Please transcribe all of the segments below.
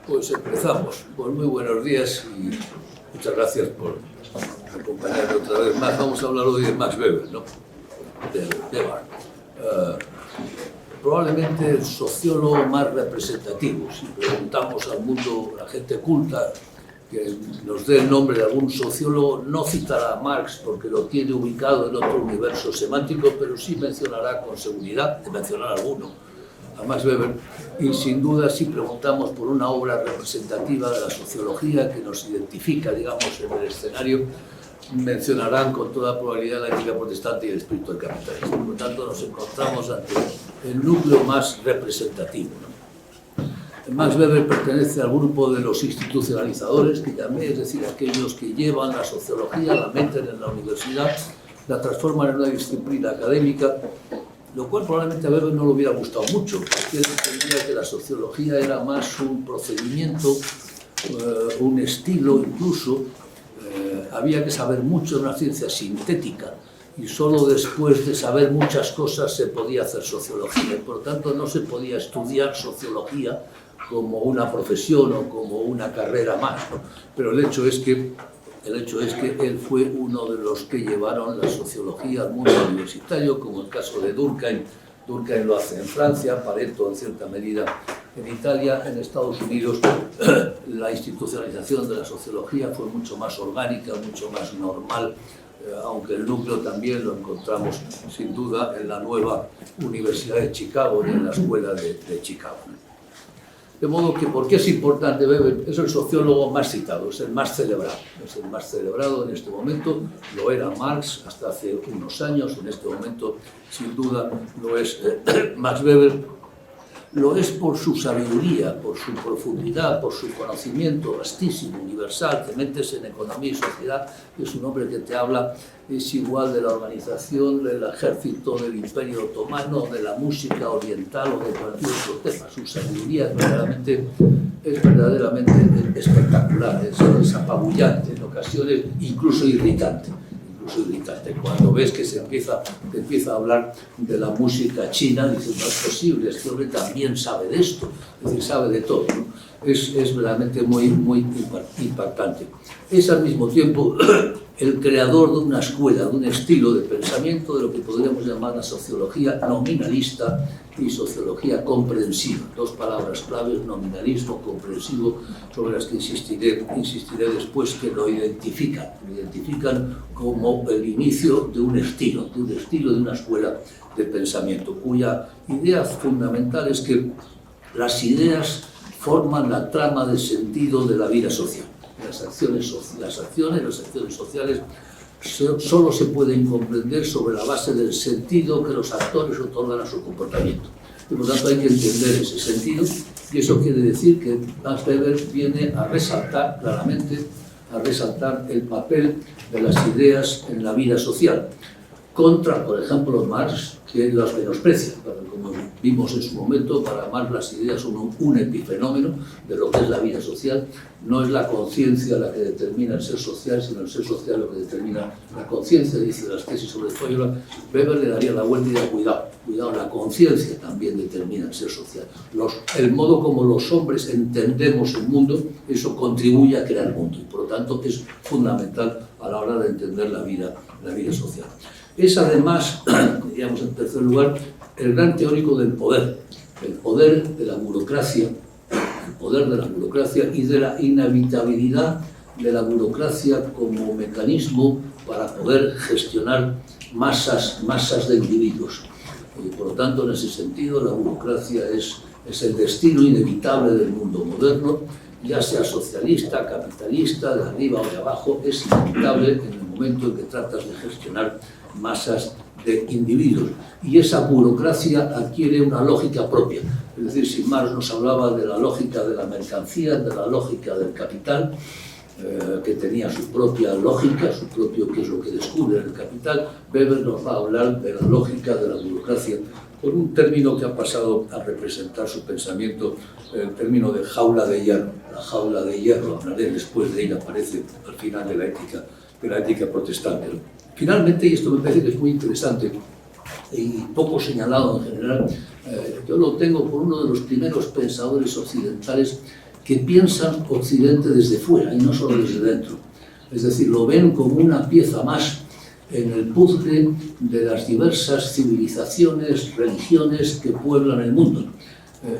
Pues empezamos. Pues muy buenos días y muchas gracias por acompañarme otra vez más. Vamos a hablar hoy de Max Weber, ¿no? De Weber. Probablemente el sociólogo más representativo. Si preguntamos al mundo, a la gente culta, que nos dé el nombre de algún sociólogo, no citará a Marx porque lo tiene ubicado en otro universo semántico, pero sí mencionará con seguridad, de mencionar alguno, a Max Weber, y sin duda si preguntamos por una obra representativa de la sociología que nos identifica, digamos, en el escenario, mencionarán con toda probabilidad la ética protestante y el espíritu del capitalismo. Por lo tanto, nos encontramos ante el núcleo más representativo, ¿no? Max Weber pertenece al grupo de los institucionalizadores, que también, es decir, aquellos que llevan la sociología, la meten en la universidad, la transforman en una disciplina académica, lo cual probablemente a Weber no le hubiera gustado mucho, porque él entendía que la sociología era más un procedimiento, un estilo incluso. Había que saber mucho de una ciencia sintética y solo después de saber muchas cosas se podía hacer sociología, y por lo tanto no se podía estudiar sociología como una profesión o como una carrera más, ¿no? Pero el hecho es que él fue uno de los que llevaron la sociología al mundo universitario, como el caso de Durkheim. Durkheim lo hace en Francia, Pareto en cierta medida en Italia. En Estados Unidos la institucionalización de la sociología fue mucho más orgánica, mucho más normal, aunque el núcleo también lo encontramos sin duda en la nueva Universidad de Chicago y en la Escuela de Chicago. De modo que, ¿por qué es importante Weber? Es el sociólogo más citado, es el más celebrado. Es el más celebrado en este momento, lo era Marx hasta hace unos años, en este momento sin duda lo es Max Weber. Lo es por su sabiduría, por su profundidad, por su conocimiento vastísimo, universal. Te metes en economía y sociedad, es un hombre que te habla, es igual de la organización del ejército del Imperio Otomano, de la música oriental o de cualquier otro tema. Su sabiduría es verdaderamente espectacular, es apabullante, en ocasiones incluso irritante. Cuando ves que te empieza a hablar de la música china, dices, no es posible, este hombre también sabe de esto, es decir, sabe de todo, ¿no? Es realmente muy impactante. Es al mismo tiempo el creador de una escuela, de un estilo de pensamiento de lo que podríamos llamar la sociología nominalista y sociología comprensiva. Dos palabras claves, nominalismo, comprensivo, sobre las que insistiré después, que lo identifican como el inicio de un estilo, de una escuela de pensamiento, cuya idea fundamental es que las ideas forman la trama de sentido de la vida social. Las acciones sociales solo se pueden comprender sobre la base del sentido que los actores otorgan a su comportamiento. Y por tanto hay que entender ese sentido, y eso quiere decir que Max Weber viene a resaltar claramente, el papel de las ideas en la vida social, contra, por ejemplo, Marx, que las menosprecia. Como vimos en su momento, para Marx las ideas son un epifenómeno de lo que es la vida social. No es la conciencia la que determina el ser social, sino el ser social lo que determina la conciencia, dice las tesis sobre Feuerbach. Weber le daría la vuelta y diría, cuidado, la conciencia también determina el ser social. El modo como los hombres entendemos el mundo, eso contribuye a crear el mundo, y por lo tanto es fundamental a la hora de entender la vida social. Es además, diríamos en tercer lugar, el gran teórico del poder, el poder de la burocracia y de la inevitabilidad de la burocracia como mecanismo para poder gestionar masas de individuos. Y por lo tanto, en ese sentido, la burocracia es el destino inevitable del mundo moderno, ya sea socialista, capitalista, de arriba o de abajo, es inevitable en el momento en que tratas de gestionar masas de individuos. Y esa burocracia adquiere una lógica propia. Es decir, si Marx nos hablaba de la lógica de la mercancía, de la lógica del capital, que tenía su propia lógica, su propio qué es lo que descubre en el capital, Weber nos va a hablar de la lógica de la burocracia, con un término que ha pasado a representar su pensamiento, el término de jaula de hierro. La jaula de hierro, hablaré después de ella, aparece al final de la ética protestante. Finalmente, y esto me parece que es muy interesante y poco señalado en general, yo lo tengo por uno de los primeros pensadores occidentales que piensan Occidente desde fuera y no solo desde dentro. Es decir, lo ven como una pieza más en el puzzle de las diversas civilizaciones, religiones que pueblan el mundo.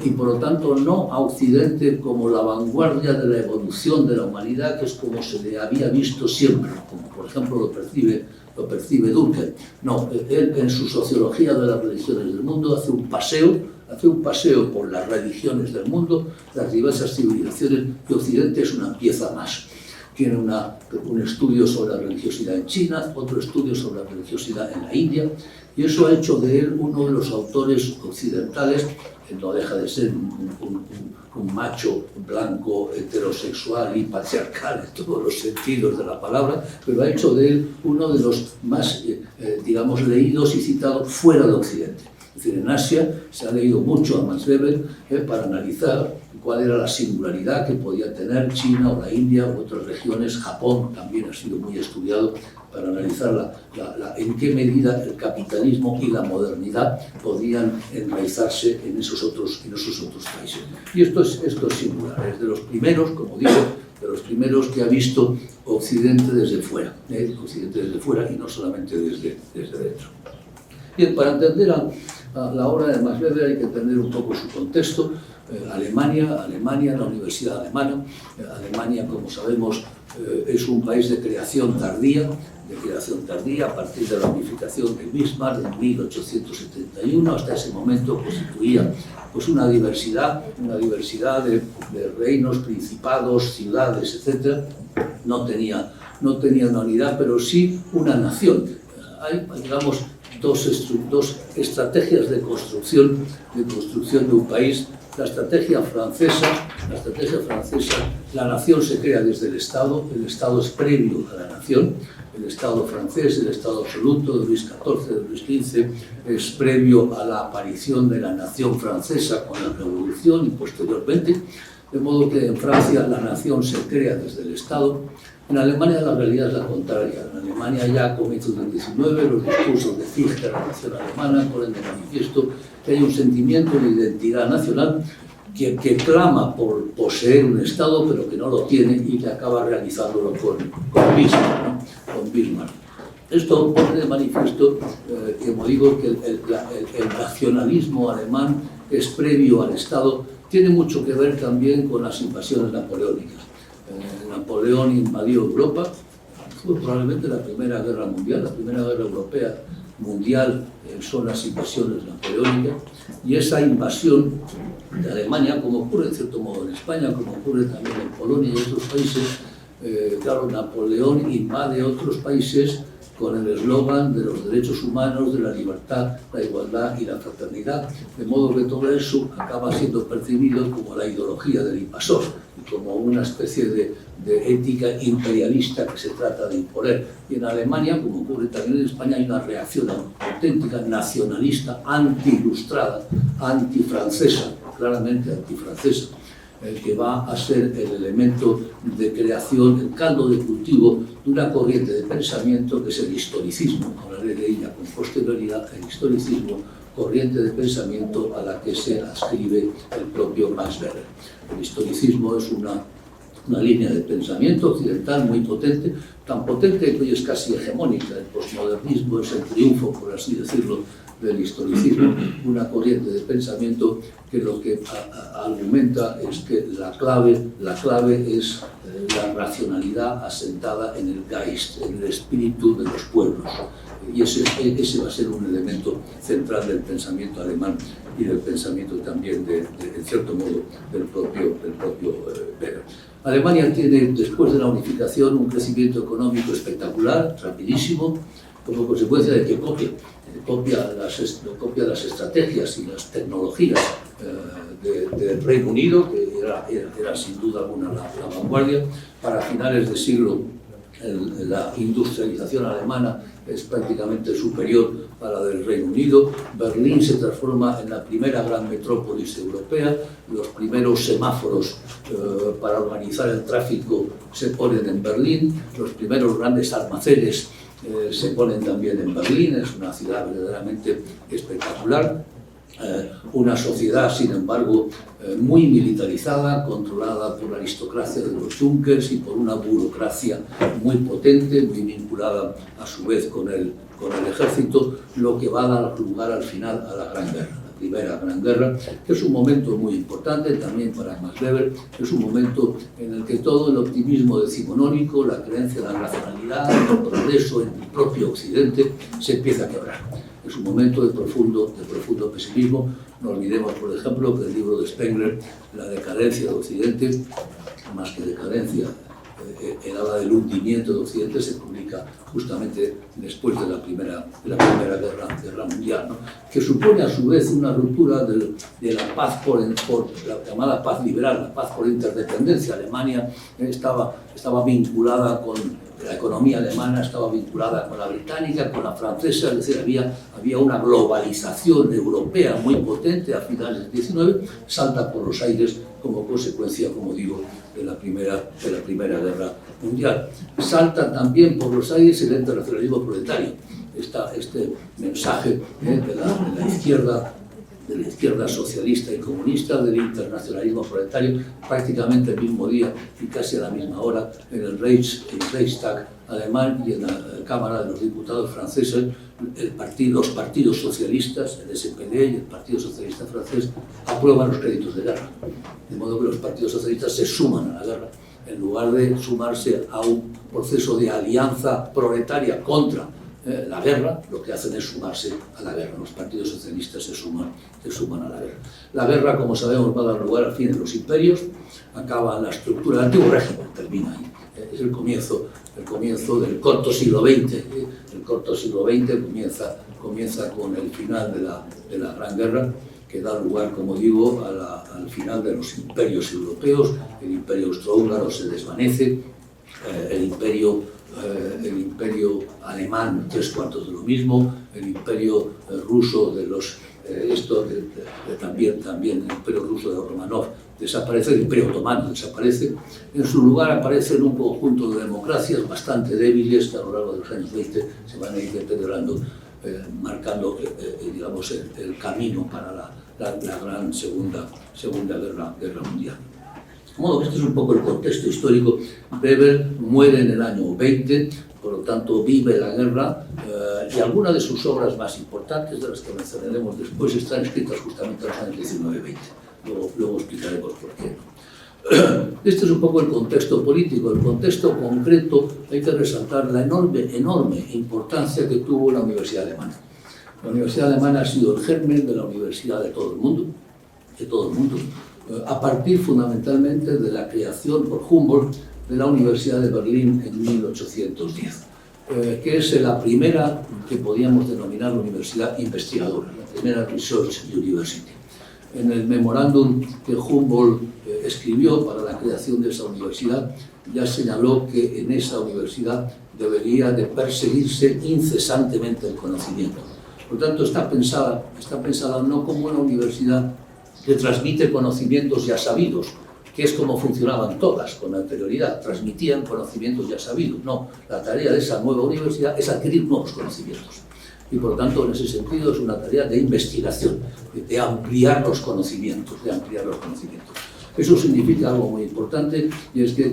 Y por lo tanto no a Occidente como la vanguardia de la evolución de la humanidad, que es como se le había visto siempre, como por ejemplo lo percibe Durkheim. No, él en su sociología de las religiones del mundo hace un paseo por las religiones del mundo, las diversas civilizaciones, y Occidente es una pieza más. Tiene un estudio sobre la religiosidad en China, otro estudio sobre la religiosidad en la India, y eso ha hecho de él uno de los autores occidentales, que no deja de ser un macho blanco, heterosexual y patriarcal en todos los sentidos de la palabra, pero ha hecho de él uno de los más, digamos, leídos y citados fuera de Occidente. Es decir, en Asia se ha leído mucho a Max Weber para analizar cuál era la singularidad que podía tener China o la India u otras regiones. Japón también ha sido muy estudiado para analizar en qué medida el capitalismo y la modernidad podían enraizarse en esos otros países. Y esto es singular, es de los primeros, como digo, de los primeros que ha visto Occidente desde fuera, y no solamente desde dentro. Bien, para entender a la obra de Max Weber hay que entender un poco su contexto. Alemania, la Universidad Alemana. Alemania, como sabemos, es un país de creación tardía a partir de la unificación de Bismarck en 1871. Hasta ese momento constituía pues una diversidad de reinos, principados, ciudades, etc. No tenía una unidad, pero sí una nación. Hay, digamos, dos estrategias de construcción de un país. La estrategia francesa, la nación se crea desde el Estado es previo a la nación. El Estado francés, el Estado absoluto de Luis XIV, de Luis XV, es previo a la aparición de la nación francesa con la Revolución y posteriormente, de modo que en Francia la nación se crea desde el Estado. En Alemania la realidad es la contraria. En Alemania ya a comienzos del XIX, los discursos de Fichte, la nación alemana, ponen de manifiesto que hay un sentimiento de identidad nacional que clama por poseer un Estado, pero que no lo tiene y que acaba realizándolo con Bismarck, ¿no? Con Bismarck. Esto pone de manifiesto, como digo, que el nacionalismo alemán es previo al Estado. Tiene mucho que ver también con las invasiones napoleónicas. Napoleón invadió Europa, fue probablemente la Primera Guerra Mundial, la Primera Guerra Europea mundial son las invasiones napoleónicas, y esa invasión de Alemania, como ocurre en cierto modo en España, como ocurre también en Polonia y otros países, claro, Napoleón invade otros países con el eslogan de los derechos humanos, de la libertad, la igualdad y la fraternidad, de modo que todo eso acaba siendo percibido como la ideología del invasor y como una especie de ética imperialista que se trata de imponer. Y en Alemania, como ocurre también en España, hay una reacción auténtica, nacionalista, anti-ilustrada, antifrancesa, claramente antifrancesa, que va a ser el elemento de creación, el caldo de cultivo de una corriente de pensamiento que es el historicismo. Hablaré de ella con posterioridad. El historicismo, corriente de pensamiento a la que se adscribe el propio Max Weber. El historicismo es una línea de pensamiento occidental muy potente, tan potente que hoy es casi hegemónica. El posmodernismo es el triunfo, por así decirlo, del historicismo, una corriente de pensamiento que lo que argumenta es que la clave es la racionalidad asentada en el Geist, en el espíritu de los pueblos. Y ese va a ser un elemento central del pensamiento alemán y del pensamiento también, en cierto modo, del propio Weber. Alemania tiene, después de la unificación, un crecimiento económico espectacular, rapidísimo, como consecuencia de que copia las estrategias y las tecnologías del Reino Unido, que era sin duda alguna la vanguardia. Para finales de siglo la industrialización alemana es prácticamente superior a la del Reino Unido. Berlín se transforma en la primera gran metrópolis europea. Los primeros semáforos para organizar el tráfico se ponen en Berlín. Los primeros grandes almacenes se ponen también en Berlín. Es una ciudad verdaderamente espectacular. una sociedad, sin embargo, muy militarizada, controlada por la aristocracia de los Junkers y por una burocracia muy potente, muy vinculada a su vez con el ejército, lo que va a dar lugar al final a la Gran Guerra. Primera Gran Guerra, que es un momento muy importante también para Max Weber, es un momento en el que todo el optimismo decimonónico, la creencia en la racionalidad, el progreso en el propio Occidente se empieza a quebrar. Es un momento de profundo pesimismo. No olvidemos, por ejemplo, que el libro de Spengler, La decadencia de Occidente, más que decadencia, el habla del hundimiento de Occidente, se publica justamente después de la primera guerra mundial, ¿no? Que supone a su vez una ruptura de la paz por la llamada paz liberal, la paz por interdependencia. Alemania estaba vinculada con la economía alemana, estaba vinculada con la británica, con la francesa, es decir, había una globalización europea muy potente a finales del XIX, salta por los aires como consecuencia, como digo, de la primera guerra mundial. Salta también por los aires el internacionalismo proletario, este mensaje de la izquierda socialista y comunista, del internacionalismo proletario, prácticamente el mismo día y casi a la misma hora en el Reichstag alemán y en la Cámara de los Diputados franceses, los partidos socialistas, el SPD y el Partido Socialista francés, aprueban los créditos de guerra. De modo que los partidos socialistas se suman a la guerra, en lugar de sumarse a un proceso de alianza proletaria contra la guerra, lo que hacen es sumarse a la guerra. Los partidos socialistas se suman a la guerra. La guerra, como sabemos, va a dar lugar al fin de los imperios, acaba la estructura del antiguo régimen, termina ahí. Es el comienzo del corto siglo XX. El corto siglo XX comienza con el final de la Gran Guerra, que da lugar, como digo, al final de los imperios europeos. El imperio austrohúngaro se desvanece, el imperio alemán, 3/4 de lo mismo, el imperio ruso también el imperio ruso de Romanov desaparece, el imperio otomano desaparece. En su lugar aparecen un conjunto de democracias bastante débiles que a lo largo de los años 20 se van a ir deteriorando, marcando digamos, el camino para la gran segunda guerra mundial. De modo que este es un poco el contexto histórico. Weber muere en el año 20, por lo tanto vive la guerra, y algunas de sus obras más importantes, de las que mencionaremos después, están escritas justamente en los años 19-20. Luego explicaremos por qué. Este es un poco el contexto político. El contexto concreto, hay que resaltar la enorme importancia que tuvo la Universidad Alemana. La Universidad Alemana ha sido el germen de la universidad de todo el mundo, a partir fundamentalmente de la creación por Humboldt de la Universidad de Berlín en 1810, que es la primera que podíamos denominar universidad investigadora, la primera Research University. En el memorándum que Humboldt escribió para la creación de esa universidad, ya señaló que en esa universidad debería de perseguirse incesantemente el conocimiento. Por tanto, está pensada no como una universidad que transmite conocimientos ya sabidos, que es como funcionaban todas con anterioridad, transmitían conocimientos ya sabidos. No, la tarea de esa nueva universidad es adquirir nuevos conocimientos. Y por lo tanto, en ese sentido, es una tarea de investigación, de ampliar los conocimientos, Eso significa algo muy importante, y es que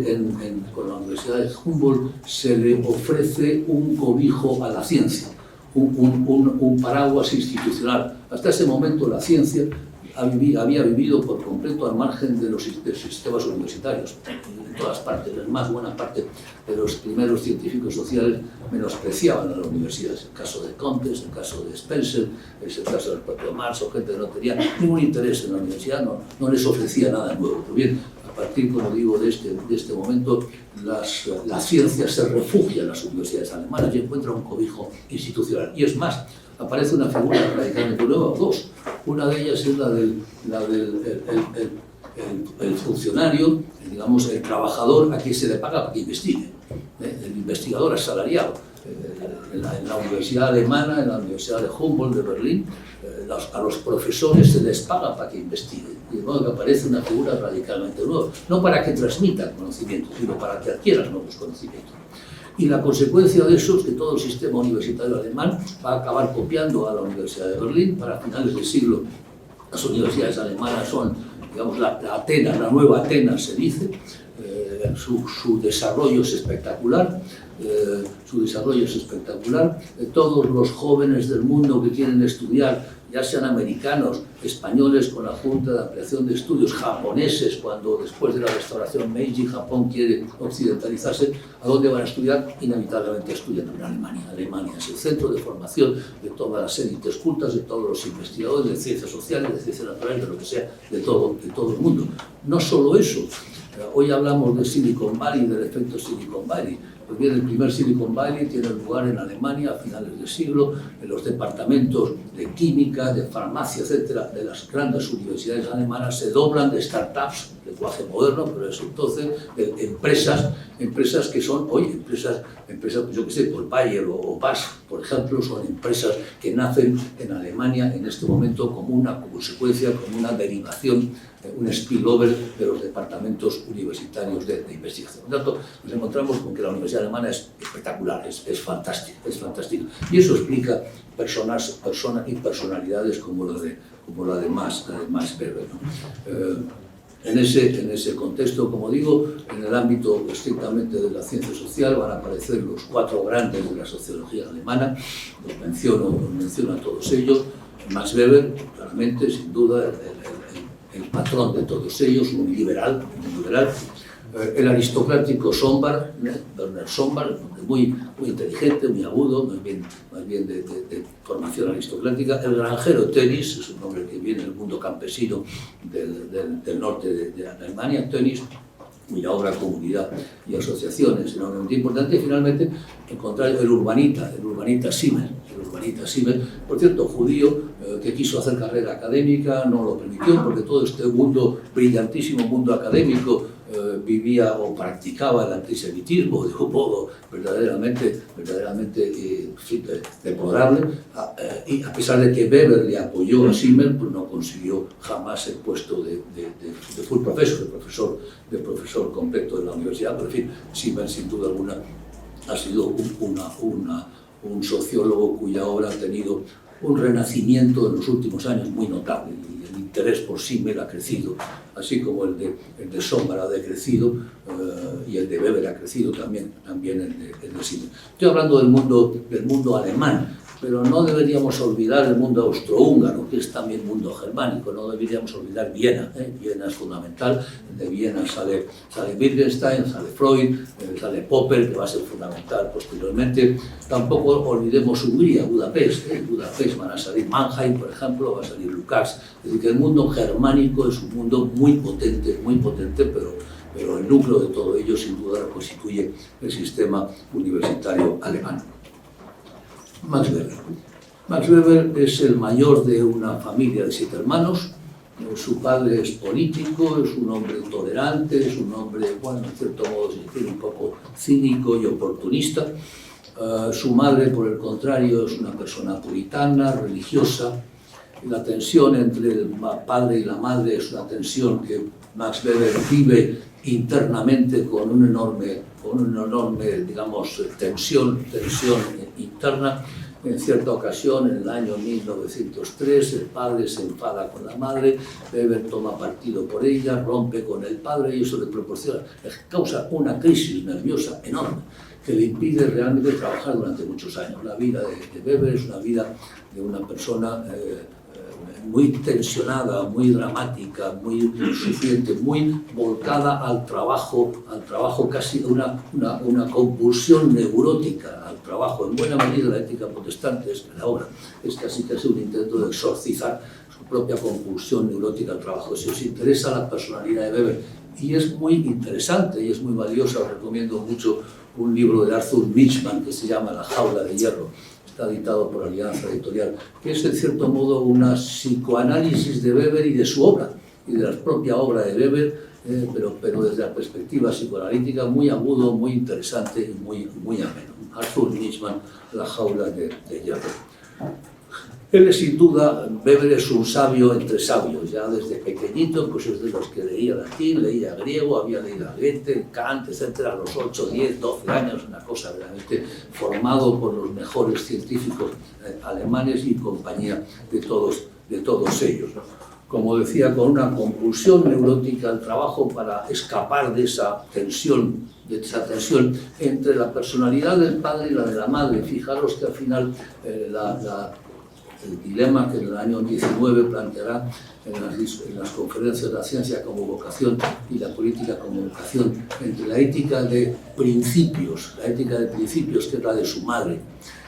con la Universidad de Humboldt se le ofrece un cobijo a la ciencia, un paraguas institucional. Hasta ese momento la ciencia había vivido por completo al margen de los sistemas universitarios, en todas partes. En más buena parte de los primeros científicos sociales menospreciaban a las universidades. El caso de Comtes, el caso de Spencer, es el caso del propio Marx, o gente que no tenía ningún interés en la universidad, no les ofrecía nada nuevo. Pero bien, a partir, como digo, de este momento, la ciencia se refugia en las universidades alemanas y encuentra un cobijo institucional. Y es más, aparece una figura radicalmente nueva, dos. Una de ellas es la del funcionario, digamos, el trabajador a quien se le paga para que investigue, el investigador asalariado. En la Universidad Alemana, en la Universidad de Humboldt de Berlín, a los profesores se les paga para que investiguen. Y de modo que aparece una figura radicalmente nueva, no para que transmitan conocimientos, sino para que adquieran nuevos conocimientos. Y la consecuencia de eso es que todo el sistema universitario alemán va a acabar copiando a la Universidad de Berlín para finales del siglo Las universidades alemanas son, digamos, la Atenas, la nueva Atenas se dice. Su desarrollo es espectacular. Todos los jóvenes del mundo que quieren estudiar, ya sean americanos, españoles con la Junta de Ampliación de Estudios, japoneses, cuando después de la restauración Meiji Japón quiere occidentalizarse, ¿a dónde van a estudiar? Inevitablemente estudian en Alemania. Alemania es el centro de formación de todas las élites cultas, de todos los investigadores de ciencias sociales, de ciencias naturales, de lo que sea, de todo el mundo. No solo eso, hoy hablamos de Silicon Valley, del efecto Silicon Valley. Pues bien, el primer Silicon Valley tiene lugar en Alemania a finales del siglo, en los departamentos de química, de farmacia, etcétera, de las grandes universidades alemanas se doblan de startups, lenguaje moderno, pero eso entonces, de empresas que son hoy empresas, pues yo qué sé, por Bayer o BASF, por ejemplo, son empresas que nacen en Alemania en este momento como una consecuencia, como una derivación, un spillover de los departamentos universitarios de investigación. Por lo tanto, nos encontramos con que la universidad alemana es espectacular, es fantástica, y eso explica personas y personalidades como la de Max Weber, ¿no? En ese contexto, como digo, en el ámbito estrictamente de la ciencia social van a aparecer los 4 grandes de la sociología alemana. Los menciono a todos ellos. Max Weber, claramente, sin duda, el patrón de todos ellos, un liberal. El aristocrático Sombart, Werner Sombart, muy inteligente, muy agudo, más bien de formación aristocrática. El granjero Tönnies, es un hombre que viene del mundo campesino del norte de Alemania, Tönnies, cuya obra Comunidad y Asociación es enormemente importante. Y finalmente, encontrar el urbanita Simmel, por cierto, judío, que quiso hacer carrera académica, no lo permitió, porque todo este brillantísimo mundo académico vivía o practicaba el antisemitismo de un modo verdaderamente deplorable, y a pesar de que Weber le apoyó a Simmel, pues no consiguió jamás el puesto de full professor, de profesor completo de la universidad. Pero en fin, Simmel sin duda alguna ha sido un sociólogo cuya obra ha tenido un renacimiento en los últimos años muy notable, y el interés por Simmel ha crecido, así como el de Sombart ha decrecido, y el de Weber ha crecido también el de Simmel. Estoy hablando del mundo alemán, pero no deberíamos olvidar el mundo austrohúngaro, que es también mundo germánico. No deberíamos olvidar Viena. Viena es fundamental. De Viena sale Wittgenstein, sale Freud, sale Popper, que va a ser fundamental posteriormente. Tampoco olvidemos Hungría, Budapest. En Budapest van a salir Mannheim, por ejemplo, va a salir Lukács. Es decir, que el mundo germánico es un mundo muy potente, pero el núcleo de todo ello sin duda lo constituye el sistema universitario alemán. Max Weber es el mayor de una familia de 7 hermanos. Su padre es político, es un hombre tolerante, es un hombre, bueno, en cierto modo, un poco cínico y oportunista. Su madre, por el contrario, es una persona puritana, religiosa. La tensión entre el padre y la madre es una tensión que Max Weber vive internamente con una enorme, digamos, tensión interna. En cierta ocasión, en el año 1903, el padre se enfada con la madre, Weber toma partido por ella, rompe con el padre, y eso le causa una crisis nerviosa enorme que le impide realmente trabajar durante muchos años. La vida de Weber es una vida de una persona muy tensionada, muy dramática, muy sufriente, muy volcada al trabajo, casi una compulsión neurótica al trabajo. En buena medida la ética protestante es que la obra es casi un intento de exorcizar su propia compulsión neurótica al trabajo. Si os interesa la personalidad de Weber, y es muy interesante y es muy valiosa, os recomiendo mucho un libro de Arthur Michman que se llama La jaula de hierro. Está editado por Alianza Editorial, que es en cierto modo una psicoanálisis de Weber y de su obra, y de la propia obra de Weber, pero desde la perspectiva psicoanalítica, muy agudo, muy interesante y muy ameno. Arthur Michman, La jaula de hierro. Él es sin duda, Weber es un sabio entre sabios, ya desde pequeñito, pues es de los que leía latín, leía griego, había leído a Goethe, Kant, etcétera, a los 8, 10, 12 años, una cosa realmente formado por los mejores científicos alemanes y compañía de todos ellos, ¿no? como decía, con una compulsión neurótica al trabajo para escapar de esa tensión entre la personalidad del padre y la de la madre. Fijaros que al final el dilema que en el año 19 planteará en las conferencias de la ciencia como vocación y la política como vocación, entre la ética de principios, que es la de su madre,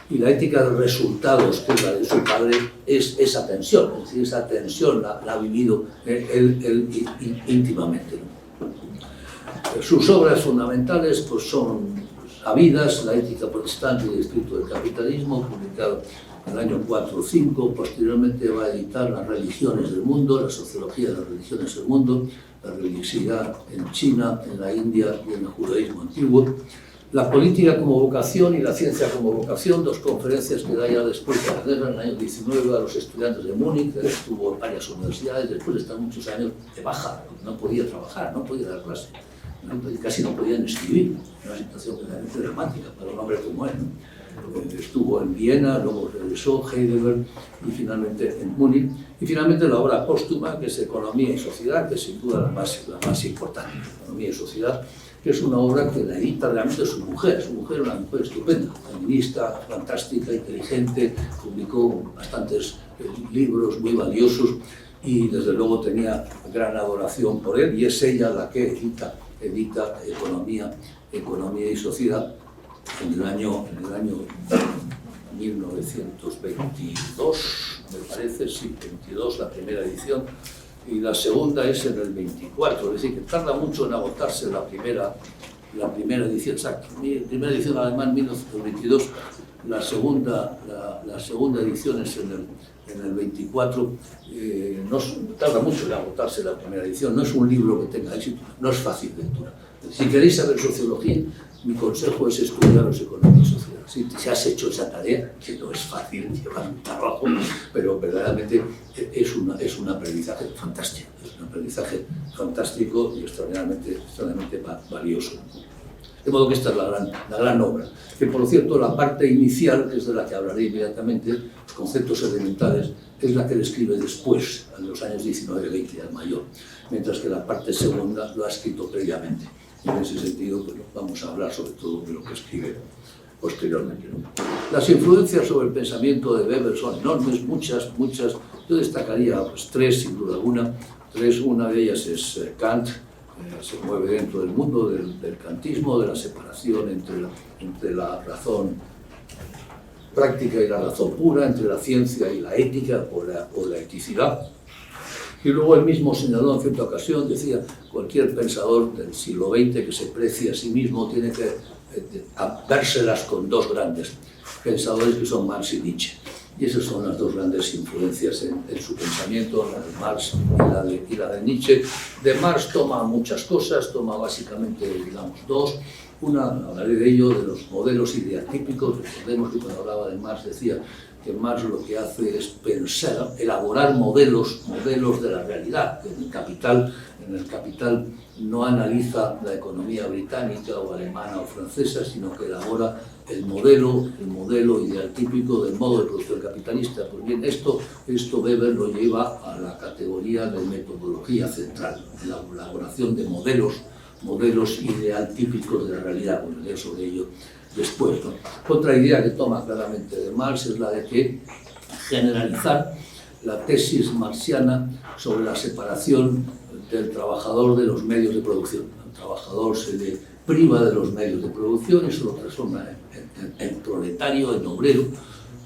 y la ética de resultados, que es la de su padre, es esa tensión. Es decir, esa tensión la ha vivido él íntimamente. Sus obras fundamentales pues, son sabidas: La ética protestante y el espíritu del capitalismo, publicado en el año 4 o 5. Posteriormente va a editar Las religiones del mundo, la sociología de las religiones del mundo, la religiosidad en China, en la India y en el judaísmo antiguo. La política como vocación y la ciencia como vocación, 2 conferencias que da ya después de la guerra, en el año 19, a los estudiantes de Múnich. Estuvo en varias universidades, después de estar muchos años de baja, no podía trabajar, no podía dar clase, casi no podían escribir, una situación realmente dramática para un hombre como él. Estuvo en Viena, luego regresó a Heidelberg y finalmente en Múnich. Y finalmente la obra póstuma, que es Economía y Sociedad, que es sin duda la más importante, Economía y Sociedad, que es una obra que la edita realmente su mujer. Su mujer era una mujer estupenda, feminista, fantástica, inteligente, publicó bastantes libros muy valiosos y desde luego tenía gran adoración por él, y es ella la que edita Economía y Sociedad en el año 1922, me parece, sí, 22 la primera edición, y la segunda es en el 24, es decir, que tarda mucho en agotarse la primera edición. O sea, mi primera edición alemán en 1922, la segunda edición es en el 24. Tarda mucho en agotarse la primera edición, no es un libro que tenga éxito, no es fácil de lectura. Si queréis saber sociología, mi consejo es estudiaros Economía y Sociedad. Si has hecho esa tarea, que no es fácil, llevar un trabajo, pero verdaderamente es un aprendizaje fantástico. Es un aprendizaje fantástico y extraordinariamente valioso. De modo que esta es la gran obra. Que, por cierto, la parte inicial, que es de la que hablaré inmediatamente, los conceptos elementales, es la que él escribe después, en los años 19-20, ya mayor, mientras que la parte segunda lo ha escrito previamente. Y en ese sentido, pues, vamos a hablar sobre todo de lo que escribe posteriormente. Las influencias sobre el pensamiento de Weber son enormes, muchas. Yo destacaría pues, 3, sin duda alguna. Una de ellas es Kant. Se mueve dentro del mundo del kantismo, de la separación entre la razón práctica y la razón pura, entre la ciencia y la ética o la eticidad. Y luego él mismo señaló en cierta ocasión, decía, cualquier pensador del siglo XX que se precie a sí mismo tiene que vérselas con 2 grandes pensadores, que son Marx y Nietzsche. Y esas son las 2 grandes influencias en su pensamiento, la de Marx y la de Nietzsche. De Marx toma muchas cosas, toma básicamente, digamos, 2. Una, hablaré de ello, de los modelos ideatípicos. Recordemos que cuando hablaba de Marx decía que Marx lo que hace es pensar, elaborar modelos de la realidad. En el Capital no analiza la economía británica o alemana o francesa, sino que elabora el modelo ideal típico del modo de producción capitalista. Pues bien, esto Weber lo lleva a la categoría de metodología central, la elaboración de modelos ideal típicos de la realidad. Bueno, leer sobre ello después, ¿no? Otra idea que toma claramente de Marx es la de que generalizar la tesis marxiana sobre la separación del trabajador de los medios de producción. El trabajador se le priva de los medios de producción y se lo transforma en proletario, en obrero.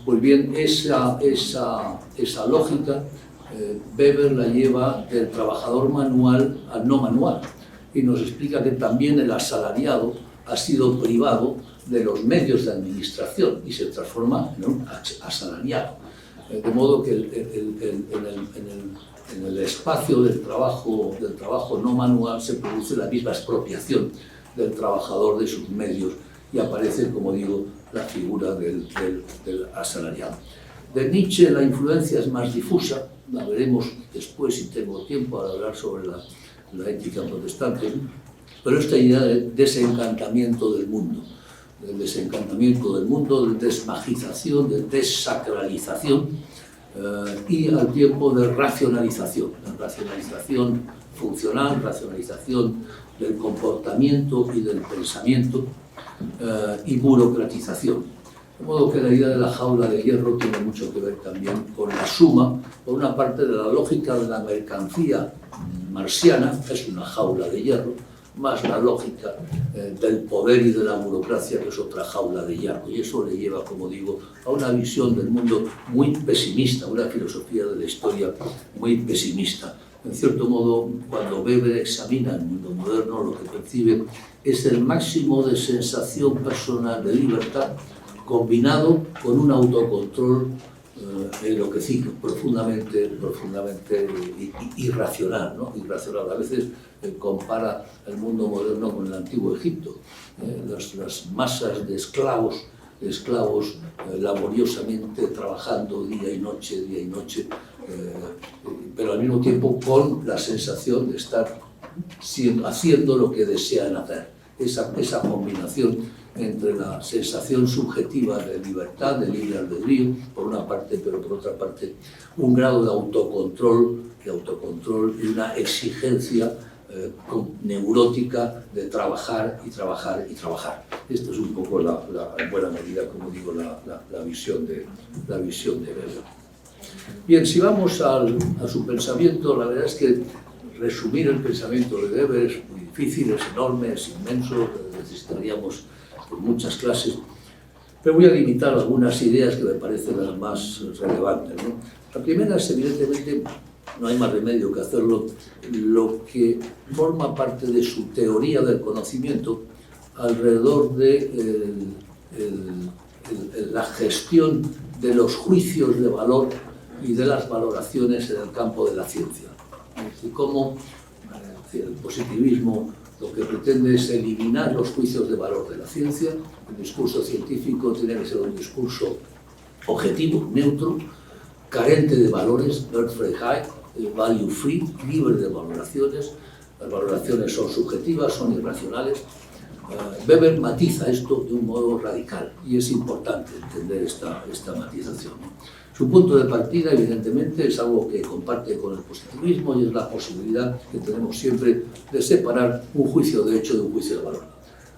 Pues bien, esa lógica Weber la lleva del trabajador manual al no manual y nos explica que también el asalariado ha sido privado de los medios de administración y se transforma en un asalariado. De modo que en el espacio del trabajo no manual se produce la misma expropiación del trabajador de sus medios y aparece, como digo, la figura del asalariado. De Nietzsche la influencia es más difusa, la veremos después si tengo tiempo al hablar sobre la ética protestante, pero esta idea de desencantamiento del mundo, del desmagización, de desacralización, y al tiempo de racionalización funcional, racionalización del comportamiento y del pensamiento, y burocratización. De modo que la idea de la jaula de hierro tiene mucho que ver también con la suma, por una parte, de la lógica de la mercancía marxiana, es una jaula de hierro, más la lógica del poder y de la burocracia, que es otra jaula de hierro. Y eso le lleva, como digo, a una visión del mundo muy pesimista, una filosofía de la historia muy pesimista. En cierto modo, cuando Weber examina el mundo moderno, lo que percibe es el máximo de sensación personal de libertad combinado con un autocontrol enloquecido, profundamente irracional, ¿no? Irracional. A veces compara el mundo moderno con el antiguo Egipto. Las masas de esclavos laboriosamente trabajando día y noche, pero al mismo tiempo con la sensación de estar haciendo lo que desean hacer. Esa combinación entre la sensación subjetiva de libertad, de libre albedrío, por una parte, pero por otra parte, un grado de autocontrol y una exigencia neurótica de trabajar y trabajar y trabajar. Esto es un poco en buena medida, como digo, la visión de Weber. Bien, si vamos a su pensamiento, la verdad es que resumir el pensamiento de Weber es muy difícil, es enorme, es inmenso, necesitaríamos muchas clases, pero voy a limitar algunas ideas que me parecen las más relevantes, ¿no? La primera es, evidentemente, no hay más remedio que hacerlo, lo que forma parte de su teoría del conocimiento alrededor de la gestión de los juicios de valor y de las valoraciones en el campo de la ciencia. Y cómo el positivismo lo que pretende es eliminar los juicios de valor de la ciencia. El discurso científico tiene que ser un discurso objetivo, neutro, carente de valores, wertfrei, value free, libre de valoraciones. Las valoraciones son subjetivas, son irracionales. Weber matiza esto de un modo radical y es importante entender esta matización. Su punto de partida, evidentemente, es algo que comparte con el positivismo y es la posibilidad que tenemos siempre de separar un juicio de hecho de un juicio de valor.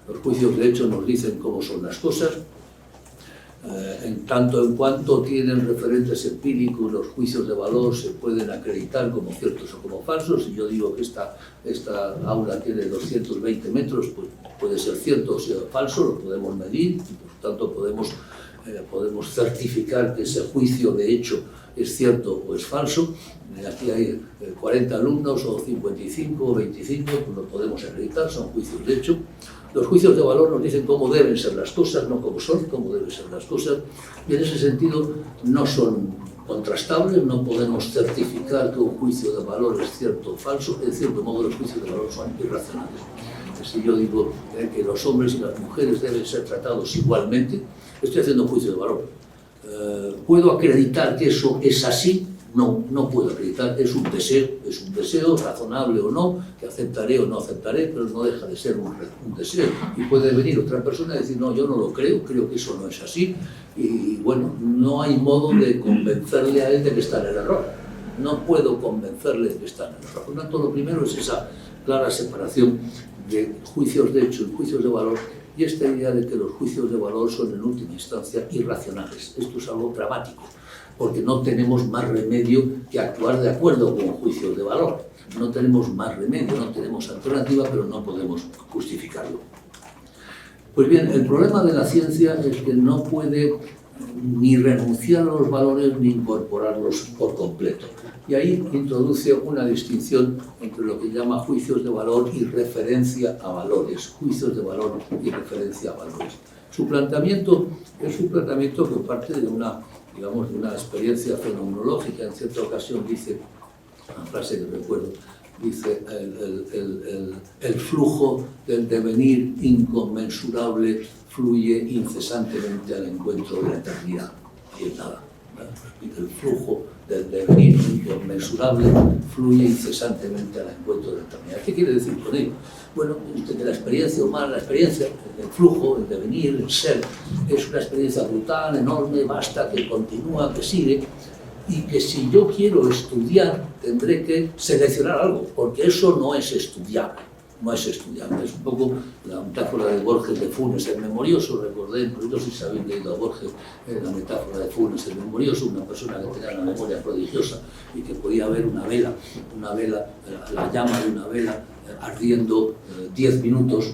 Los juicios de hecho nos dicen cómo son las cosas, en tanto en cuanto tienen referentes empíricos. Los juicios de valor se pueden acreditar como ciertos o como falsos. Si yo digo que esta aula tiene 220 metros, pues puede ser cierto o sea falso, lo podemos medir y por tanto podemos certificar que ese juicio de hecho es cierto o es falso. Aquí hay 40 alumnos o 55 o 25, pues lo podemos acreditar, son juicios de hecho. Los juicios de valor nos dicen cómo deben ser las cosas, no cómo son, cómo deben ser las cosas, y en ese sentido no son contrastables, no podemos certificar que un juicio de valor es cierto o falso. En cierto modo, los juicios de valor son irracionales. Si yo digo que los hombres y las mujeres deben ser tratados igualmente, estoy haciendo un juicio de valor. ¿Puedo acreditar que eso es así? No puedo acreditar. Es un deseo, razonable o no, que aceptaré o no aceptaré, pero no deja de ser un deseo. Y puede venir otra persona y decir, no, yo no lo creo que eso no es así. Y bueno, no hay modo de convencerle a él de que está en el error. No puedo convencerle de que está en el error. Por lo tanto, lo primero es esa clara separación de juicios de hecho y juicios de valor, y esta idea de que los juicios de valor son en última instancia irracionales. Esto es algo dramático, porque no tenemos más remedio que actuar de acuerdo con juicios de valor. No tenemos más remedio, no tenemos alternativa, pero no podemos justificarlo. Pues bien, el problema de la ciencia es que no puede ni renunciar a los valores ni incorporarlos por completo. Y ahí introduce una distinción entre lo que llama juicios de valor y referencia a valores. Juicios de valor y referencia a valores. Su planteamiento es un planteamiento que parte de una experiencia fenomenológica. En cierta ocasión dice, una frase que recuerdo, dice el flujo del devenir inconmensurable fluye incesantemente al encuentro de la eternidad. Y es nada. El flujo del devenir inconmensurable fluye incesantemente al encuentro de la eternidad. ¿Qué quiere decir con ello? Bueno, que la experiencia humana, el flujo, el devenir, el ser, es una experiencia brutal, enorme, vasta, que continúa, que sigue, y que si yo quiero estudiar tendré que seleccionar algo, porque eso no es estudiable. No es estudiable. Es un poco la metáfora de Borges de Funes, el memorioso. Recordé, no sé si habéis leído a Borges, la metáfora de Funes, el memorioso, una persona que tenía una memoria prodigiosa y que podía ver una vela, la llama de una vela ardiendo 10 minutos,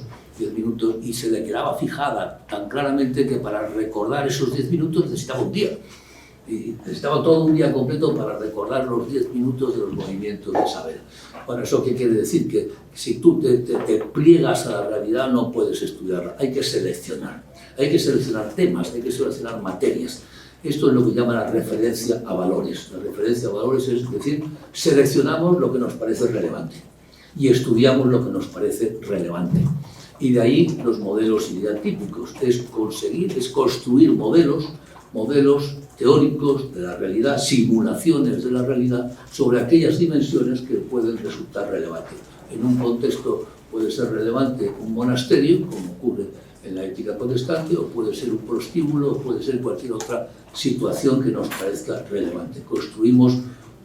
y se le quedaba fijada tan claramente que para recordar esos 10 minutos necesitaba un día. Y necesitaba todo un día completo para recordar los 10 minutos de los movimientos de esa vela. Bueno, ¿eso qué quiere decir? Que si tú te pliegas a la realidad no puedes estudiarla, hay que seleccionar temas, hay que seleccionar materias. Esto es lo que llama la referencia a valores. La referencia a valores es decir, seleccionamos lo que nos parece relevante y estudiamos lo que nos parece relevante. Y de ahí los modelos ideatípicos, es construir modelos teóricos de la realidad, simulaciones de la realidad sobre aquellas dimensiones que pueden resultar relevantes. En un contexto puede ser relevante un monasterio, como ocurre en la ética protestante, o puede ser un prostíbulo, o puede ser cualquier otra situación que nos parezca relevante. Construimos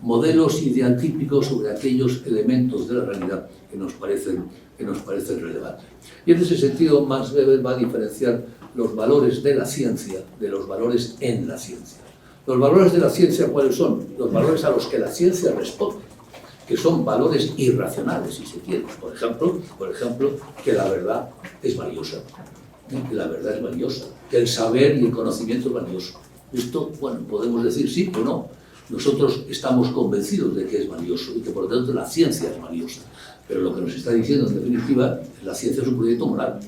modelos ideatípicos sobre aquellos elementos de la realidad que nos parecen relevantes. Y en ese sentido, Max Weber va a diferenciar los valores de la ciencia de los valores en la ciencia. Los valores de la ciencia, ¿cuáles son? Los valores a los que la ciencia responde, que son valores irracionales, si se quiere. Por ejemplo, que la verdad es valiosa, que el saber y el conocimiento es valioso. Esto, bueno, podemos decir sí o no. Nosotros estamos convencidos de que es valioso y que por lo tanto la ciencia es valiosa. Pero lo que nos está diciendo, en definitiva, la ciencia es un proyecto moral.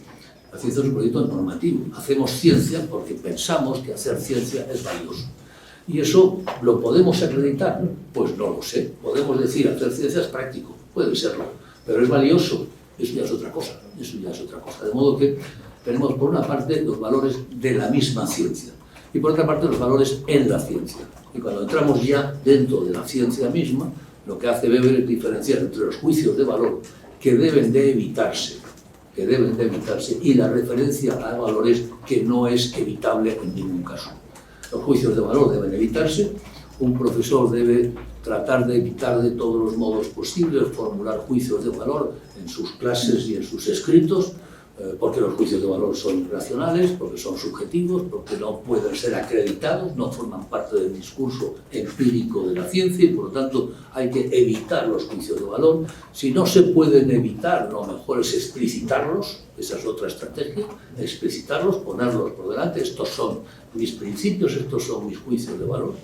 La ciencia es un proyecto normativo. Hacemos ciencia porque pensamos que hacer ciencia es valioso. ¿Y eso lo podemos acreditar? Pues no lo sé. Podemos decir, hacer ciencia es práctico, puede serlo, pero es valioso, eso ya es otra cosa. De modo que tenemos por una parte los valores de la misma ciencia y por otra parte los valores en la ciencia. Y cuando entramos ya dentro de la ciencia misma, lo que hace Weber es diferenciar entre los juicios de valor que deben de evitarse y la referencia a valores que no es evitable en ningún caso. Los juicios de valor deben evitarse. Un profesor debe tratar de evitar de todos los modos posibles formular juicios de valor en sus clases y en sus escritos, porque los juicios de valor son irracionales, porque son subjetivos, porque no pueden ser acreditados, no forman parte del discurso empírico de la ciencia y por lo tanto hay que evitar los juicios de valor. Si no se pueden evitar, lo mejor es explicitarlos, esa es otra estrategia, explicitarlos, ponerlos por delante, estos son mis principios, estos son mis juicios de valor.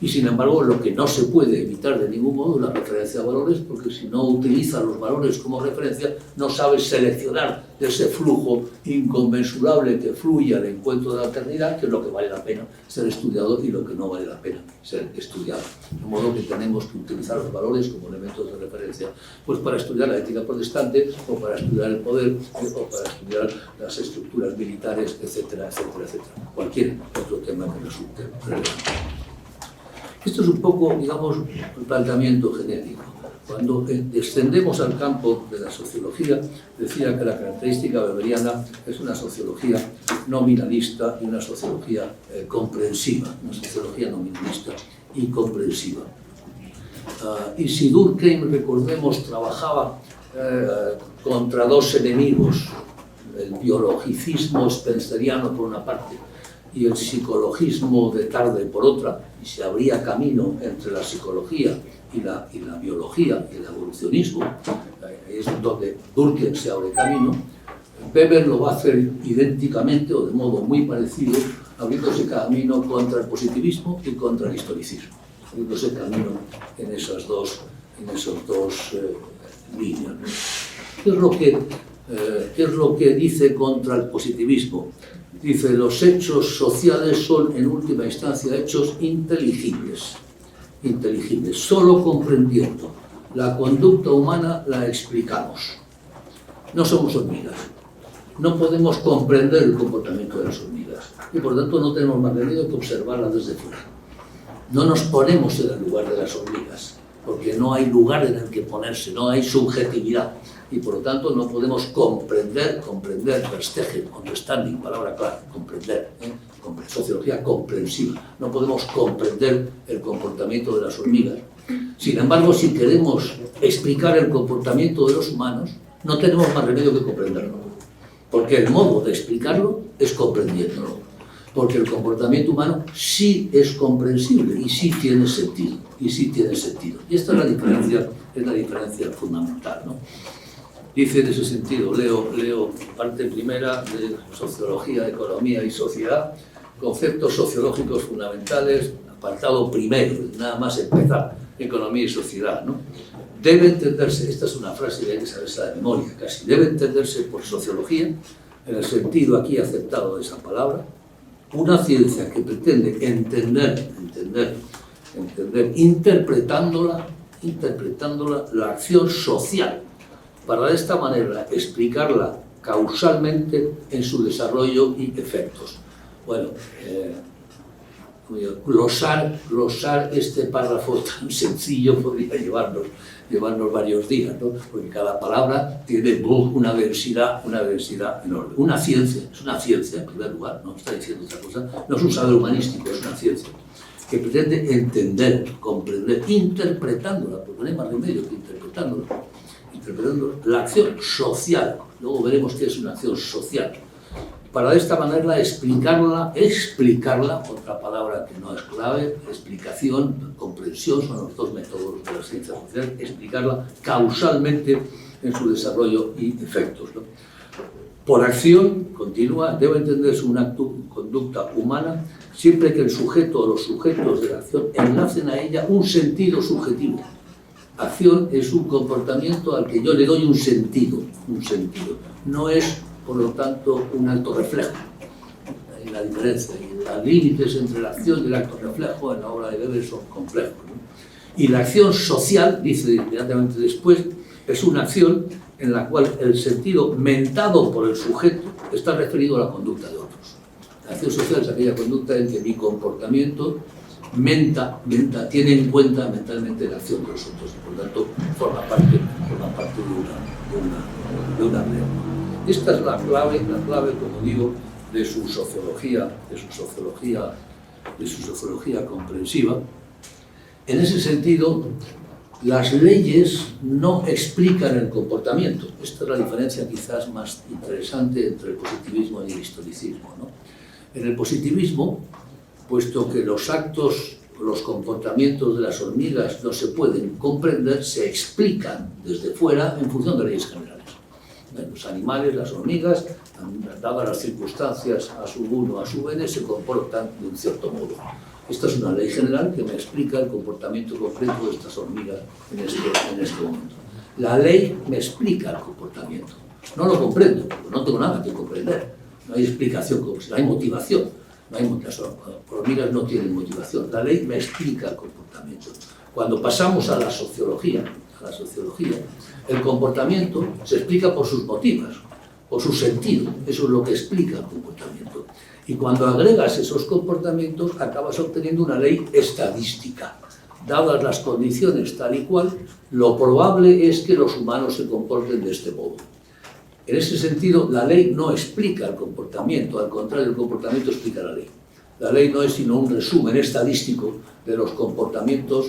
Y sin embargo, lo que no se puede evitar de ningún modo es la referencia a valores, porque si no utilizas los valores como referencia, no sabes seleccionar de ese flujo inconmensurable que fluye al encuentro de la eternidad, que es lo que vale la pena ser estudiado y lo que no vale la pena ser estudiado. De modo que tenemos que utilizar los valores como elementos de referencia, pues para estudiar la ética protestante, o para estudiar el poder, o para estudiar las estructuras militares, etcétera, etcétera, etcétera. Cualquier otro tema que resulte relevante. Esto es un poco, digamos, un planteamiento genérico. Cuando descendemos al campo de la sociología, decía que la característica weberiana es una sociología nominalista y una sociología comprensiva, una sociología nominalista y comprensiva. Y si Durkheim, recordemos, trabajaba contra dos enemigos, el biologicismo spenceriano por una parte y el psicologismo de Tarde por otra, y se abría camino entre la psicología y la biología y el evolucionismo, es donde Durkheim se abre camino. Weber lo va a hacer idénticamente o de modo muy parecido, abriéndose camino contra el positivismo y contra el historicismo, abriéndose camino en esos dos líneas. ¿Qué es lo que dice contra el positivismo? Dice, los hechos sociales son en última instancia hechos inteligibles. Solo comprendiendo la conducta humana la explicamos. No somos hormigas. No podemos comprender el comportamiento de las hormigas y por lo tanto no tenemos más remedio que observarlas desde fuera. No nos ponemos en el lugar de las hormigas porque no hay lugar en el que ponerse, no hay subjetividad. Y por lo tanto no podemos comprender, verstehen, understanding, palabra clara, comprender, sociología comprensiva. No podemos comprender el comportamiento de las hormigas. Sin embargo, si queremos explicar el comportamiento de los humanos, no tenemos más remedio que comprenderlo. Porque el modo de explicarlo es comprendiéndolo. Porque el comportamiento humano sí es comprensible y sí tiene sentido. Y esta es la diferencia fundamental, ¿no? Dice en ese sentido, leo parte primera de Sociología, Economía y Sociedad, conceptos sociológicos fundamentales, apartado primero, nada más empezar, Economía y Sociedad, ¿no? Debe entenderse, esta es una frase que hay que saberse de memoria casi, debe entenderse por sociología, en el sentido aquí aceptado de esa palabra, una ciencia que pretende entender, interpretándola la acción social, para de esta manera explicarla causalmente en su desarrollo y efectos. Bueno, glosar este párrafo tan sencillo podría llevarnos varios días, ¿no? Porque cada palabra tiene una densidad enorme. Una ciencia, es una ciencia en primer lugar, no está diciendo otra cosa, no es un saber humanístico, es una ciencia que pretende entender, comprender, interpretándola, porque no hay más remedio que interpretándola, la acción social. Luego veremos qué es una acción social. Para de esta manera explicarla, otra palabra que no es clave, explicación, comprensión, son los dos métodos de la ciencia social, explicarla causalmente en su desarrollo y efectos, ¿no? Por acción, continúa, debe entenderse una conducta humana siempre que el sujeto o los sujetos de la acción enlacen a ella un sentido subjetivo. Acción es un comportamiento al que yo le doy un sentido. No es, por lo tanto, un acto reflejo. Hay una diferencia. Y los límites entre la acción y el acto reflejo en la obra de Weber son complejos, ¿no? Y la acción social, dice inmediatamente después, es una acción en la cual el sentido mentado por el sujeto está referido a la conducta de otros. La acción social es aquella conducta en que mi comportamiento tiene en cuenta mentalmente la acción de los otros y por tanto forma parte de una red. Esta es la clave, como digo, de su sociología comprensiva. En ese sentido, las leyes no explican el comportamiento. Esta es la diferencia quizás más interesante entre el positivismo y el historicismo, ¿no? En el positivismo, puesto que los actos, los comportamientos de las hormigas no se pueden comprender, se explican desde fuera en función de leyes generales. Los animales, las hormigas, dadas las circunstancias a su uno, a su n, se comportan de un cierto modo. Esta es una ley general que me explica el comportamiento concreto de estas hormigas en este momento. La ley me explica el comportamiento. No lo comprendo, porque no tengo nada que comprender. No hay explicación, no hay motivación. Las hormigas no tienen motivación. La ley me explica el comportamiento. Cuando pasamos a la sociología, el comportamiento se explica por sus motivos, por su sentido. Eso es lo que explica el comportamiento. Y cuando agregas esos comportamientos, acabas obteniendo una ley estadística. Dadas las condiciones tal y cual, lo probable es que los humanos se comporten de este modo. En ese sentido, la ley no explica el comportamiento, al contrario, el comportamiento explica la ley. La ley no es sino un resumen estadístico de los comportamientos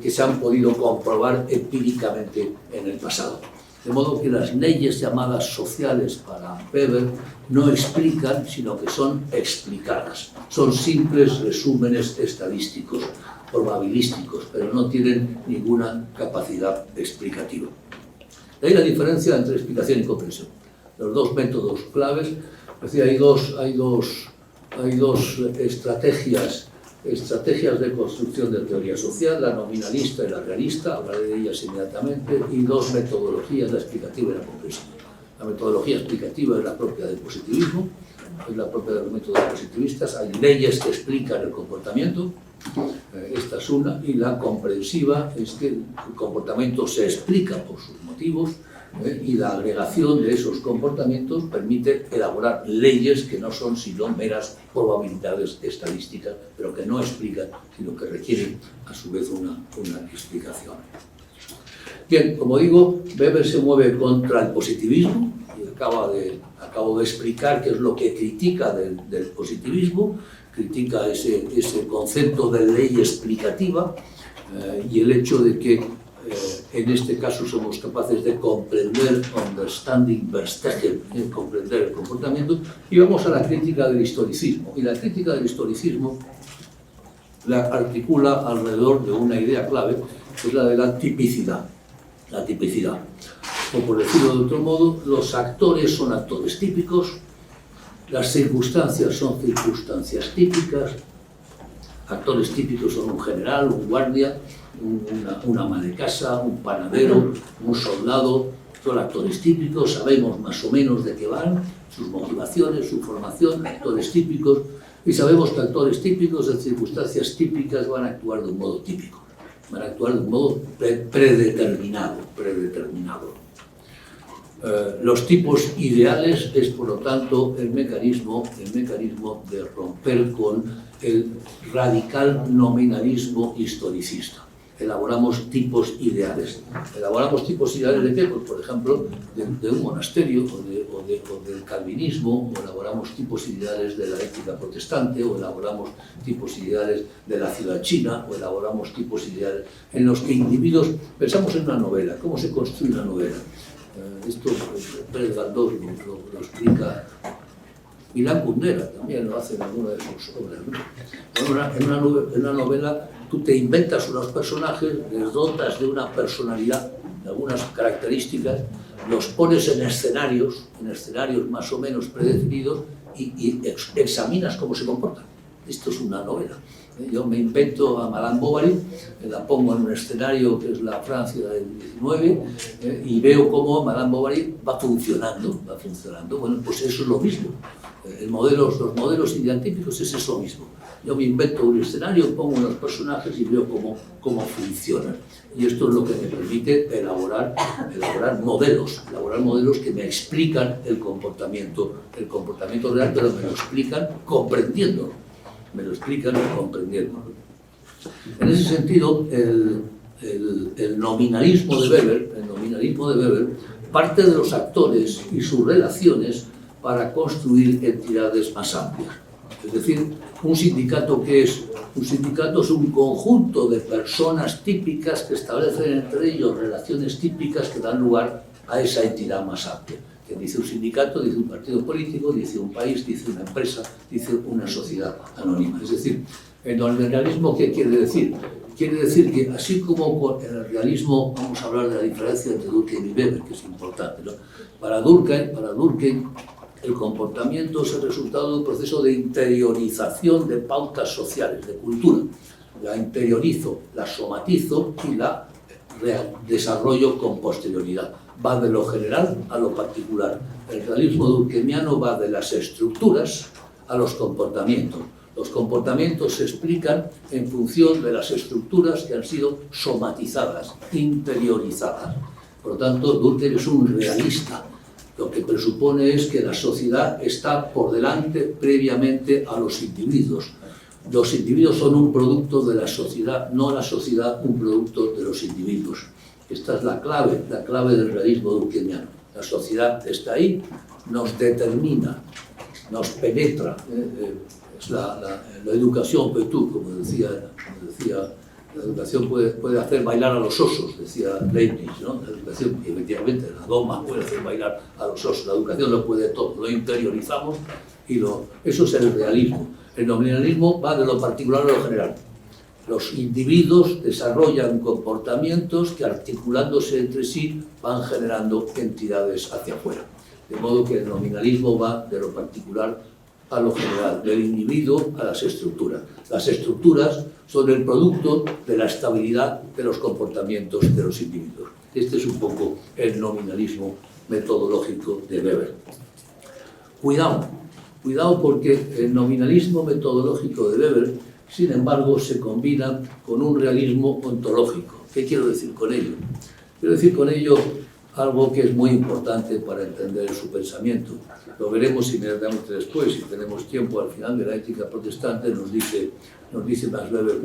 que se han podido comprobar empíricamente en el pasado. De modo que las leyes llamadas sociales para Weber no explican, sino que son explicadas. Son simples resúmenes estadísticos, probabilísticos, pero no tienen ninguna capacidad explicativa. De ahí la diferencia entre explicación y comprensión. Los dos métodos claves, es decir, hay dos estrategias de construcción de teoría social, la nominalista y la realista, hablaré de ellas inmediatamente, y dos metodologías, la explicativa y la comprensiva. La metodología explicativa es la propia del positivismo, es la propia de los métodos positivistas, hay leyes que explican el comportamiento, esta es una, y la comprensiva es que el comportamiento se explica por sus motivos, y la agregación de esos comportamientos permite elaborar leyes que no son sino meras probabilidades estadísticas, pero que no explican, sino que requieren a su vez una explicación. Bien, como digo, Weber se mueve contra el positivismo, y acabo de explicar qué es lo que critica del positivismo. Critica ese concepto de ley explicativa y el hecho de que en este caso somos capaces de comprender, understanding, verstehen, comprender el comportamiento, y vamos a la crítica del historicismo. Y la crítica del historicismo la articula alrededor de una idea clave, que es la de la tipicidad. La tipicidad. O por decirlo de otro modo, los actores son actores típicos, las circunstancias son circunstancias típicas, actores típicos son un general, un guardia, una ama de casa, un panadero, un soldado, son actores típicos, sabemos más o menos de qué van, sus motivaciones, su formación, actores típicos, y sabemos que actores típicos en circunstancias típicas van a actuar de un modo típico, van a actuar de un modo predeterminado. Los tipos ideales es, por lo tanto, el mecanismo de romper con el radical nominalismo historicista. Elaboramos tipos ideales. ¿Elaboramos tipos ideales de qué? Pues, por ejemplo, de un monasterio o del calvinismo, o elaboramos tipos ideales de la ética protestante, o elaboramos tipos ideales de la ciudad china, o elaboramos tipos ideales en los que individuos... Pensamos en una novela. ¿Cómo se construye una novela? Esto Pérez Galdós lo explica. Milán Kundera también lo hace en alguna de sus obras, ¿no? En una novela tú te inventas unos personajes, les dotas de una personalidad, de algunas características, los pones en escenarios más o menos predefinidos y examinas cómo se comportan. Esto es una novela. Yo me invento a Madame Bovary, la pongo en un escenario que es la Francia del XIX y veo cómo Madame Bovary va funcionando. Bueno, pues eso es lo mismo. Los modelos idealtípicos es eso mismo. Yo me invento un escenario, pongo unos personajes y veo cómo funcionan. Y esto es lo que me permite elaborar modelos que me explican el comportamiento real, pero me lo explican comprendiéndolo. En ese sentido, el nominalismo de Weber parte de los actores y sus relaciones para construir entidades más amplias. Es decir, un sindicato, ¿qué es? Un sindicato es un conjunto de personas típicas que establecen entre ellos relaciones típicas que dan lugar a esa entidad más amplia. Que dice un sindicato, dice un partido político, dice un país, dice una empresa, dice una sociedad anónima. Es decir, el realismo, ¿qué quiere decir? Quiere decir que así como en el realismo vamos a hablar de la diferencia entre Durkheim y Weber, que es importante, ¿no? Para Durkheim el comportamiento es el resultado de un proceso de interiorización de pautas sociales, de cultura. La interiorizo, la somatizo y la desarrollo con posterioridad. Va de lo general a lo particular. El realismo durkheimiano va de las estructuras a los comportamientos. Los comportamientos se explican en función de las estructuras que han sido somatizadas, interiorizadas. Por lo tanto, Durkheim es un realista. Lo que presupone es que la sociedad está por delante previamente a los individuos. Los individuos son un producto de la sociedad, no la sociedad un producto de los individuos. Esta es la clave del realismo durkheimiano. La sociedad está ahí, nos determina, nos penetra. Es la educación peut-tout, como decía, la educación puede hacer bailar a los osos, decía Leibniz, ¿no? La educación, efectivamente, la doma puede hacer bailar a los osos. La educación lo puede todo, lo interiorizamos y eso es el realismo. El nominalismo va de lo particular a lo general. Los individuos desarrollan comportamientos que, articulándose entre sí, van generando entidades hacia afuera. De modo que el nominalismo va de lo particular a lo general, del individuo a las estructuras. Las estructuras son el producto de la estabilidad de los comportamientos de los individuos. Este es un poco el nominalismo metodológico de Weber. Cuidado porque el nominalismo metodológico de Weber, sin embargo, se combina con un realismo ontológico. ¿Qué quiero decir con ello? Quiero decir con ello algo que es muy importante para entender su pensamiento. Lo veremos inmediatamente después, si tenemos tiempo, al final de la ética protestante nos dice Max Weber,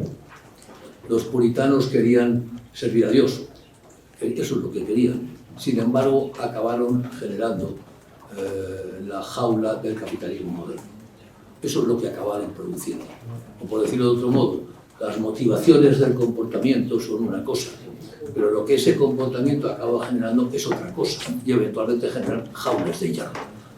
los puritanos querían servir a Dios. Eso es lo que querían. Sin embargo, acabaron generando la jaula del capitalismo moderno. Eso es lo que acabaron produciendo. O por decirlo de otro modo, las motivaciones del comportamiento son una cosa, pero lo que ese comportamiento acaba generando es otra cosa, y eventualmente generan jaulas de hierro.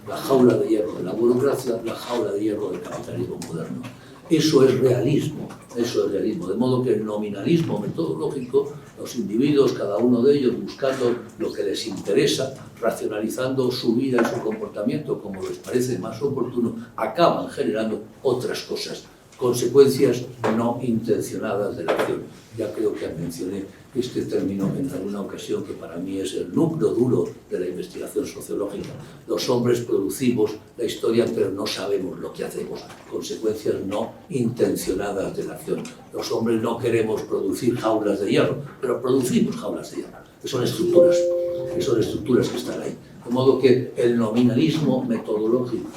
La jaula de hierro de la burocracia, la jaula de hierro del capitalismo moderno. Eso es realismo, de modo que el nominalismo metodológico, los individuos, cada uno de ellos buscando lo que les interesa, racionalizando su vida y su comportamiento como les parece más oportuno, acaban generando otras cosas, consecuencias no intencionadas de la acción. Ya creo que mencioné este término en alguna ocasión, que para mí es el núcleo duro de la investigación sociológica. Los hombres producimos la historia, pero no sabemos lo que hacemos. Consecuencias no intencionadas de la acción. Los hombres no queremos producir jaulas de hierro, pero producimos jaulas de hierro. Que son estructuras que están ahí. De modo que el nominalismo metodológico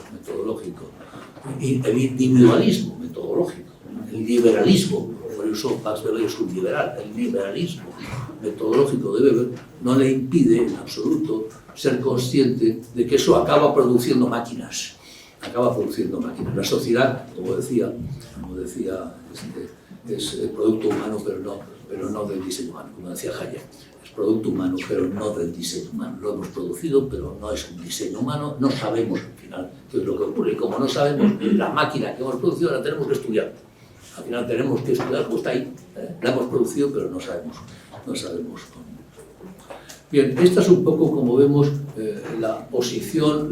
y el individualismo metodológico, el liberalismo, por eso Max Weber es un liberal, el liberalismo metodológico de Weber no le impide en absoluto ser consciente de que eso acaba produciendo máquinas. La sociedad, como decía es el producto humano, pero no del diseño humano, como decía Hayek. Es producto humano, pero no del diseño humano. Lo hemos producido, pero no es un diseño humano. No sabemos al final qué es lo que ocurre. Y como no sabemos, la máquina que hemos producido la tenemos que estudiar. Al final tenemos que estudiar, pues está ahí. La hemos producido, pero no sabemos. Bien, esta es un poco, como vemos, la posición,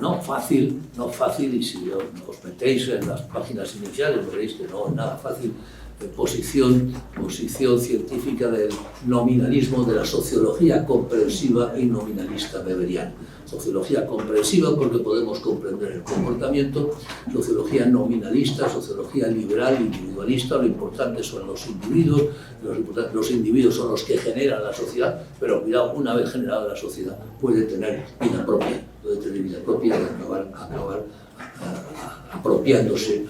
no fácil, y si os metéis en las páginas iniciales veréis que no es nada fácil, posición científica del nominalismo, de la sociología comprensiva y nominalista weberiana. Sociología comprensiva porque podemos comprender el comportamiento, sociología nominalista, sociología liberal, individualista. Lo importante son los individuos, los individuos son los que generan la sociedad, pero cuidado, una vez generada la sociedad puede tener vida propia y acabar apropiándose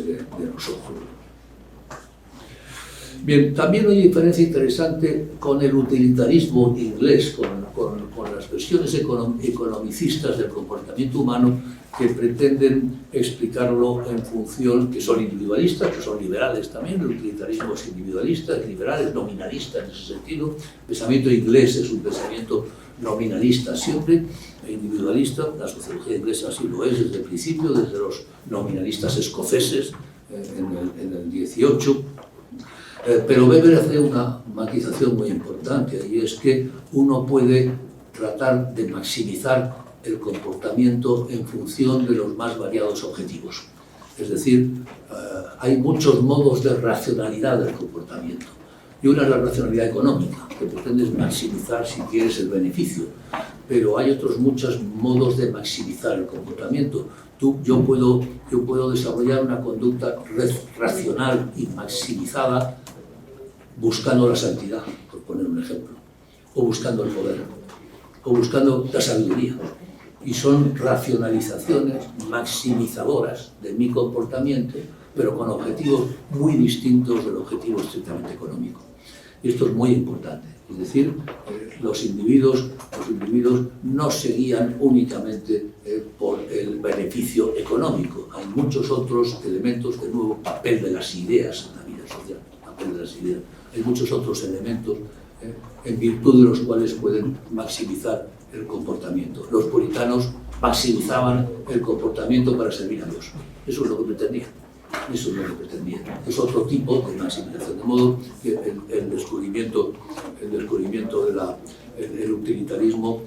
de nosotros. Bien, también hay una diferencia interesante con el utilitarismo inglés, con las versiones economicistas del comportamiento humano que pretenden explicarlo en función, que son individualistas, que son liberales también. El utilitarismo es individualista, es liberal, es nominalista en ese sentido. El pensamiento inglés es un pensamiento nominalista siempre, e individualista. La sociología inglesa así lo es desde el principio, desde los nominalistas escoceses en el 18. Pero Weber hace una matización muy importante, y es que uno puede tratar de maximizar el comportamiento en función de los más variados objetivos. Es decir, hay muchos modos de racionalidad del comportamiento. Y una es la racionalidad económica, que pretendes maximizar, si quieres, el beneficio. Pero hay otros muchos modos de maximizar el comportamiento. Yo puedo desarrollar una conducta racional y maximizada buscando la santidad, por poner un ejemplo, o buscando el poder, o buscando la sabiduría. Y son racionalizaciones maximizadoras de mi comportamiento, pero con objetivos muy distintos del objetivo estrictamente económico. Y esto es muy importante. Es decir, los individuos no se guían únicamente por el beneficio económico. Hay muchos otros elementos, de nuevo, papel de las ideas en la vida social, papel de las ideas. Hay muchos otros elementos en virtud de los cuales pueden maximizar el comportamiento. Los puritanos maximizaban el comportamiento para servir a Dios. Eso es lo que pretendían. Es otro tipo de maximización. De modo que el descubrimiento del utilitarismo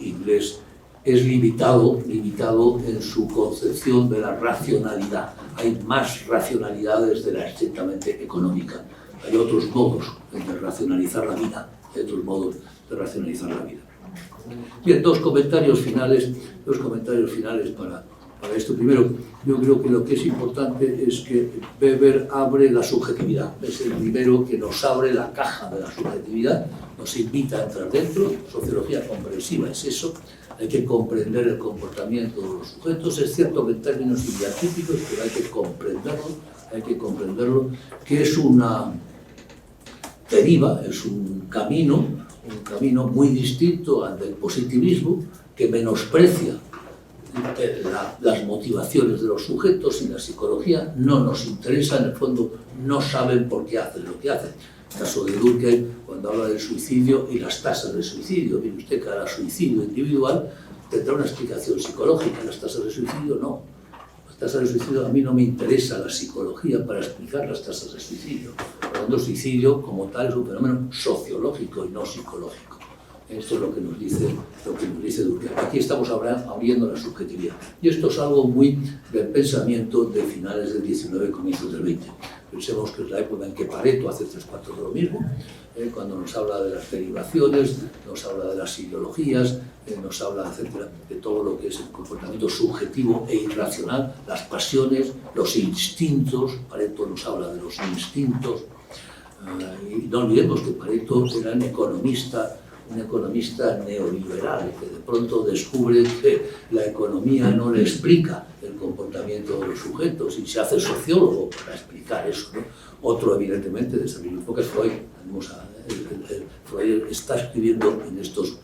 inglés es limitado en su concepción de la racionalidad. Hay más racionalidades de la estrictamente económica. Hay otros modos de racionalizar la vida. Bien, dos comentarios finales para esto. Primero, yo creo que lo que es importante es que Weber abre la subjetividad. Es el primero que nos abre la caja de la subjetividad, nos invita a entrar dentro. Sociología comprensiva es eso. Hay que comprender el comportamiento de los sujetos. Es cierto que en términos ideatípicos, pero hay que comprenderlo, que es deriva, es un camino muy distinto al del positivismo, que menosprecia las motivaciones de los sujetos, y la psicología no nos interesa, en el fondo no saben por qué hacen lo que hacen. El caso de Durkheim, cuando habla del suicidio y las tasas de suicidio, mire usted, cada suicidio individual tendrá una explicación psicológica, las tasas de suicidio no. Las tasas de suicidio, a mí no me interesa la psicología para explicar las tasas de suicidio. Por lo tanto, el suicidio como tal es un fenómeno sociológico y no psicológico. Esto es lo que nos dice Durkheim. Aquí estamos abriendo la subjetividad. Y esto es algo muy del pensamiento de finales del 19, comienzos del 20. Pensemos que es la época en que Pareto hace 3/4 de lo mismo, cuando nos habla de las derivaciones, nos habla de las ideologías, nos habla, etcétera, de todo lo que es el comportamiento subjetivo e irracional, las pasiones, los instintos. Pareto nos habla de los instintos. Y no olvidemos que Pareto era un economista neoliberal, que de pronto descubre que la economía no le explica el comportamiento de los sujetos y se hace sociólogo para explicar eso, ¿no? Otro, evidentemente, de esa misma época es Freud. Freud está escribiendo en estos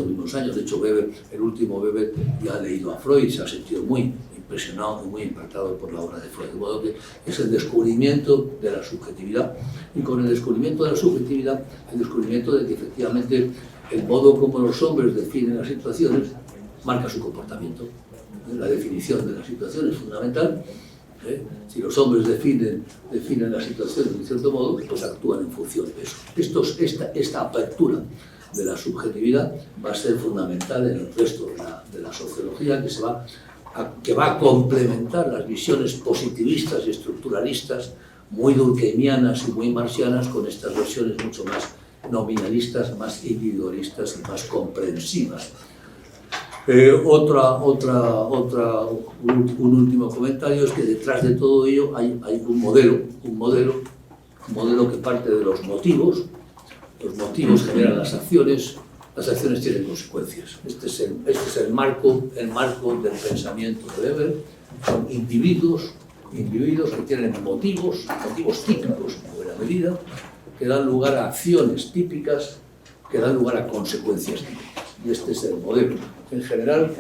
mismos años. De hecho, Weber, el último Weber, ya ha leído a Freud y se ha sentido muy impresionado y muy impactado por la obra de Freud. De modo que es el descubrimiento de la subjetividad, y con el descubrimiento de la subjetividad, el descubrimiento de que efectivamente el modo como los hombres definen las situaciones marca su comportamiento. La definición de la situación es fundamental. Si los hombres definen las situaciones de un cierto modo, pues actúan en función de eso. Esta apertura de la subjetividad va a ser fundamental en el resto de la sociología, que va a complementar las visiones positivistas y estructuralistas, muy durkheimianas y muy marxianas, con estas versiones mucho más nominalistas, más individualistas y más comprensivas. Un último comentario es que detrás de todo ello hay un modelo que parte de los motivos. Los motivos generan las acciones tienen consecuencias. Este es el marco del pensamiento de Weber. Son individuos que tienen motivos típicos en buena medida, que dan lugar a acciones típicas, que dan lugar a consecuencias típicas. Y este es el modelo. En general,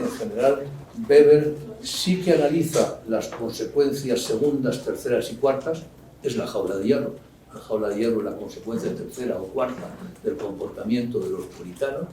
Weber sí que analiza las consecuencias segundas, terceras y cuartas. Es la jaula de hierro. La jaula de hierro es la consecuencia tercera o cuarta del comportamiento de los puritanos.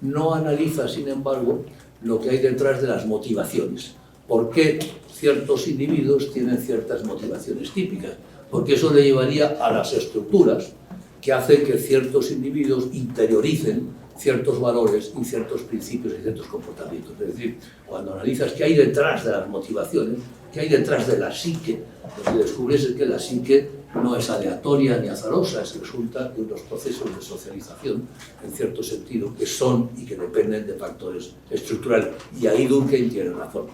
No analiza, sin embargo, lo que hay detrás de las motivaciones. ¿Por qué ciertos individuos tienen ciertas motivaciones típicas? Porque eso le llevaría a las estructuras que hacen que ciertos individuos interioricen ciertos valores y ciertos principios y ciertos comportamientos. Es decir, cuando analizas qué hay detrás de las motivaciones, qué hay detrás de la psique, lo que descubres es que la psique no es aleatoria ni azarosa, es resulta de unos procesos de socialización, en cierto sentido, que son y que dependen de factores estructurales. Y ahí Durkheim tiene razón.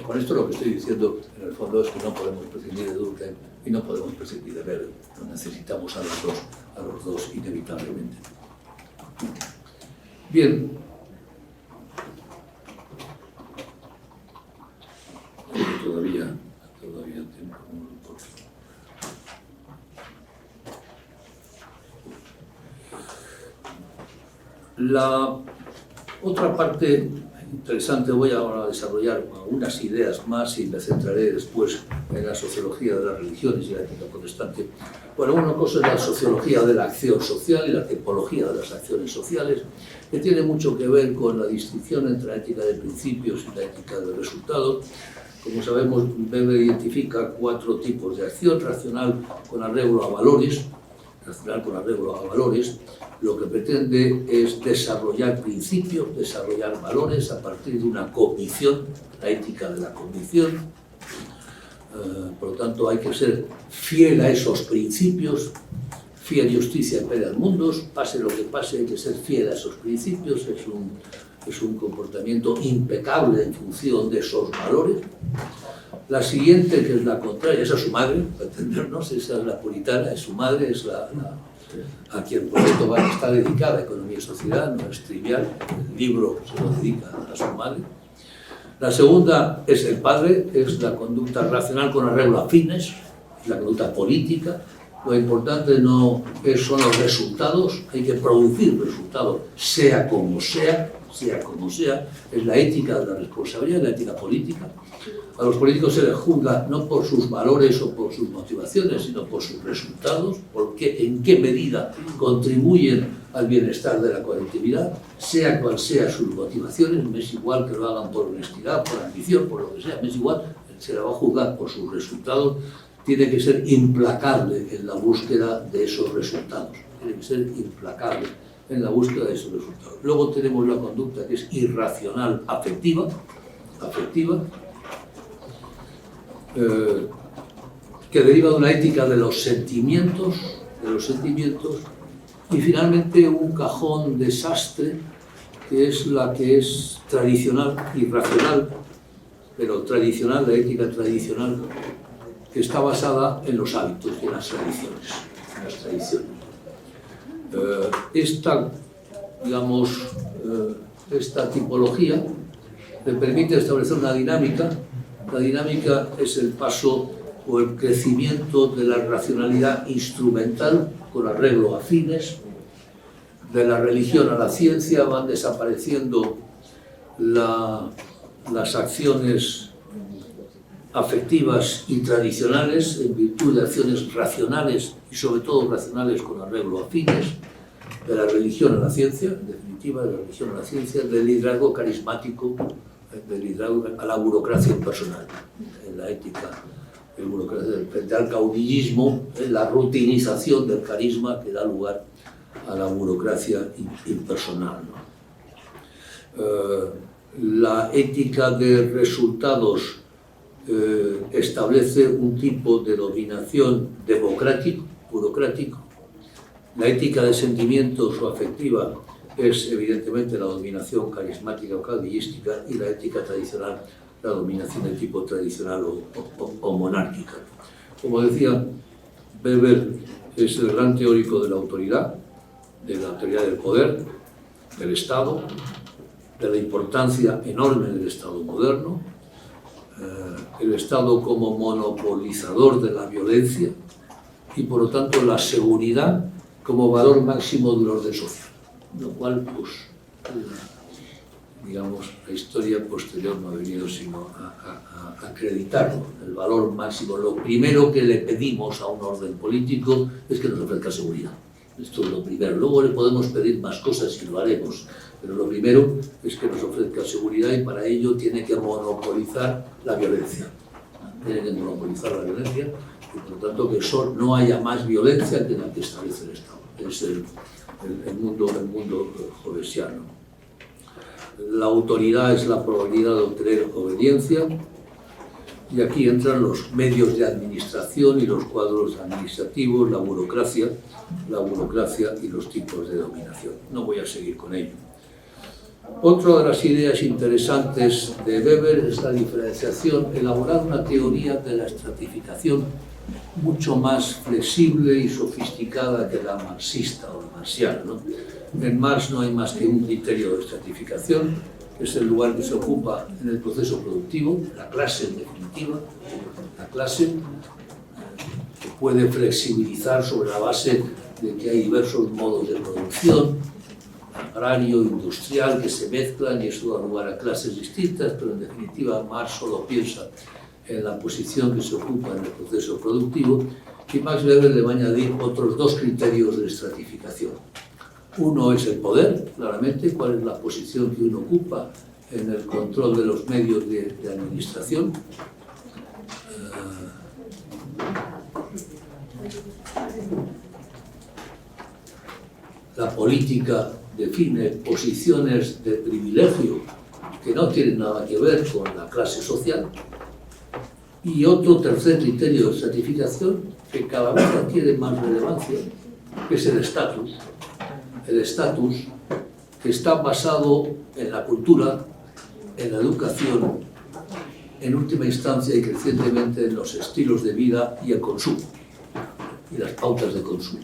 Con esto lo que estoy diciendo, en el fondo, es que no podemos prescindir de Durkheim y no podemos prescindir de Weber. Necesitamos a los dos inevitablemente. Bien. Todavía tengo un poco. La otra parte interesante, voy ahora a desarrollar algunas ideas más y me centraré después en la sociología de las religiones y la ética protestante. Bueno, una cosa es la sociología de la acción social y la tipología de las acciones sociales, que tiene mucho que ver con la distinción entre la ética de principios y la ética de resultados. Como sabemos, Weber identifica 4 tipos de acción: racional con arreglo a valores. Lo que pretende es desarrollar principios, desarrollar valores a partir de una cognición, la ética de la cognición. Por lo tanto, hay que ser fiel a esos principios. Fiat justitia imperat mundus, pase lo que pase, hay que ser fiel a esos principios. Es un comportamiento impecable en función de esos valores. La siguiente, que es la contraria, esa es su madre, para entendernos, esa es la puritana, es su madre, es a quien por esto está dedicada a Economía y Sociedad, no es trivial, el libro se lo dedica a su madre. La segunda es el padre, es la conducta racional con arreglo a fines, es la conducta política, Lo importante no son los resultados, hay que producir resultados, sea como sea, es la ética de la responsabilidad, la ética política. A los políticos se les juzga no por sus valores o por sus motivaciones, sino por sus resultados, en qué medida contribuyen al bienestar de la colectividad, sea cual sea sus motivaciones. Me es igual que lo hagan por honestidad, por ambición, por lo que sea, me es igual, se le va a juzgar por sus resultados. Tiene que ser implacable en la búsqueda de esos resultados. Tiene que ser implacable en la búsqueda de esos resultados. Luego tenemos la conducta que es irracional afectiva, que deriva de una ética de los sentimientos, y finalmente un cajón desastre, que es la que es tradicional, irracional, pero tradicional, la ética tradicional, que está basada en los hábitos y en las tradiciones. Esta tipología le permite establecer una dinámica. La dinámica es el paso o el crecimiento de la racionalidad instrumental con arreglo a fines. De la religión a la ciencia van desapareciendo las acciones afectivas y tradicionales en virtud de acciones racionales y sobre todo racionales con arreglo a fines. De la religión a la ciencia, en definitiva, de la religión a la ciencia, del liderazgo carismático, del liderazgo a la burocracia impersonal, en la ética, frente al caudillismo, en la rutinización del carisma que da lugar a la burocracia impersonal, ¿no? La ética de resultados establece un tipo de dominación burocrático. La ética de sentimientos o afectiva es evidentemente la dominación carismática o caudillística, y la ética tradicional, la dominación de tipo tradicional o monárquica. Como decía, Weber es el gran teórico de la autoridad del poder, del Estado, de la importancia enorme del Estado moderno, el Estado como monopolizador de la violencia y, por lo tanto, la seguridad como valor máximo del orden social, lo cual, pues, digamos, la historia posterior no ha venido sino a acreditarlo, el valor máximo. Lo primero que le pedimos a un orden político es que nos ofrezca seguridad. Esto es lo primero. Luego le podemos pedir más cosas y lo haremos, pero lo primero es que nos ofrezca seguridad, y para ello tiene que monopolizar la violencia. Y por lo tanto que no haya más violencia que la que establece el Estado. Es el mundo jovesiano. La autoridad es la probabilidad de obtener obediencia, y aquí entran los medios de administración y los cuadros administrativos, la burocracia y los tipos de dominación. No voy a seguir con ello. Otra de las ideas interesantes de Weber es la diferenciación, elaborar una teoría de la estratificación mucho más flexible y sofisticada que la marxista o la marxiana, ¿no? En Marx no hay más que un criterio de estratificación, que es el lugar que se ocupa en el proceso productivo, la clase en definitiva, la clase que puede flexibilizar sobre la base de que hay diversos modos de producción, agrario, industrial, que se mezclan, y eso da lugar a clases distintas, pero en definitiva Marx solo piensa en la posición que se ocupa en el proceso productivo, y Max Weber le va a añadir otros dos criterios de estratificación. Uno es el poder, claramente, cuál es la posición que uno ocupa en el control de los medios de administración. La política define posiciones de privilegio que no tienen nada que ver con la clase social. Y otro tercer criterio de estratificación, que cada vez adquiere más relevancia, que es el estatus. El estatus, que está basado en la cultura, en la educación, en última instancia y crecientemente en los estilos de vida y el consumo, y las pautas de consumo.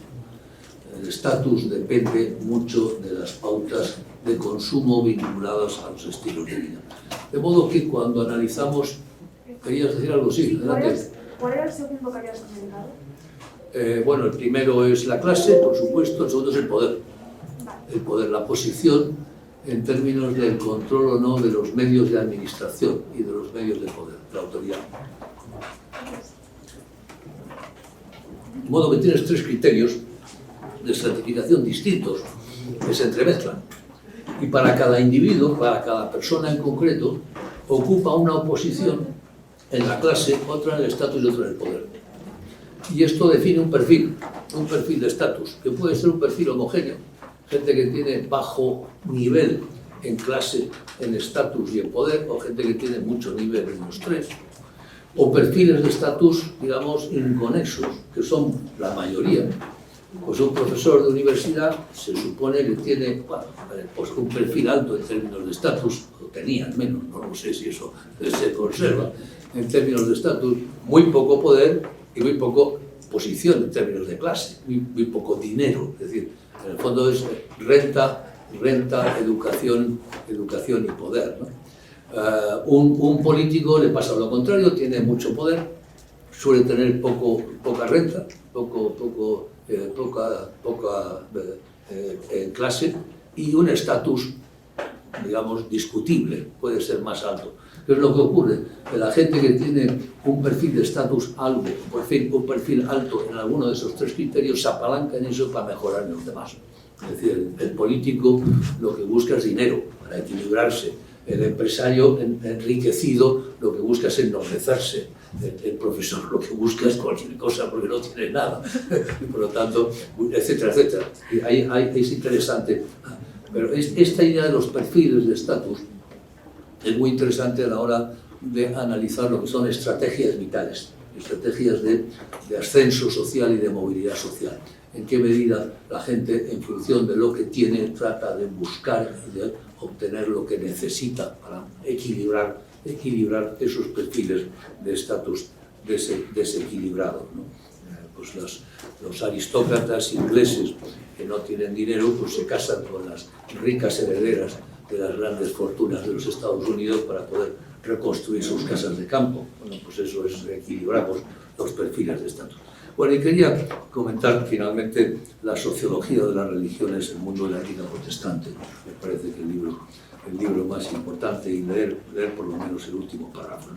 El estatus depende mucho de las pautas de consumo vinculadas a los estilos de vida. De modo que cuando analizamos... ¿Querías decir algo? Sí, adelante. ¿Cuál era el segundo que habías comentado? Bueno, el primero es la clase, por supuesto, el segundo es el poder. El poder, la posición en términos del control o no de los medios de administración y de los medios de poder, de la autoridad. De modo que tienes tres criterios de estratificación distintos que se entremezclan. Y para cada individuo, para cada persona en concreto, ocupa una posición en la clase, otra en el estatus y otra en el poder. Y esto define un perfil de estatus, que puede ser un perfil homogéneo, gente que tiene bajo nivel en clase, en estatus y en poder, o gente que tiene mucho nivel en los tres, o perfiles de estatus, digamos, inconexos, que son la mayoría. Pues un profesor de universidad se supone que tiene, bueno, pues un perfil alto en términos de estatus, o tenía al menos, no lo sé si eso se conserva, en términos de estatus, muy poco poder y muy poco posición en términos de clase, muy poco dinero. Es decir, en el fondo es renta, educación y poder, ¿no? Un político le pasa lo contrario, tiene mucho poder, suele tener poca renta, poca clase y un estatus, digamos, discutible, puede ser más alto. ¿Qué es lo que ocurre? Que la gente que tiene un perfil de estatus alto, un perfil alto en alguno de esos tres criterios, se apalanca en eso para mejorar en los demás. Es decir, el político lo que busca es dinero para equilibrarse. El empresario enriquecido lo que busca es ennocecerse. El profesor lo que busca es cualquier cosa porque no tiene nada. Y por lo tanto, etcétera, etcétera. Y ahí es interesante. Pero esta idea de los perfiles de estatus es muy interesante a la hora de analizar lo que son estrategias vitales, estrategias de ascenso social y de movilidad social. En qué medida la gente, en función de lo que tiene, trata de buscar y de obtener lo que necesita para equilibrar esos perfiles de estatus desequilibrados, ¿no? Pues los aristócratas ingleses que no tienen dinero, pues se casan con las ricas herederas de las grandes fortunas de los Estados Unidos para poder reconstruir sus casas de campo. Bueno, pues eso es, equilibramos los perfiles de estatus. Bueno, y quería comentar finalmente la sociología de las religiones en el mundo de la ética protestante. Me parece que el libro más importante, y leer por lo menos el último párrafo.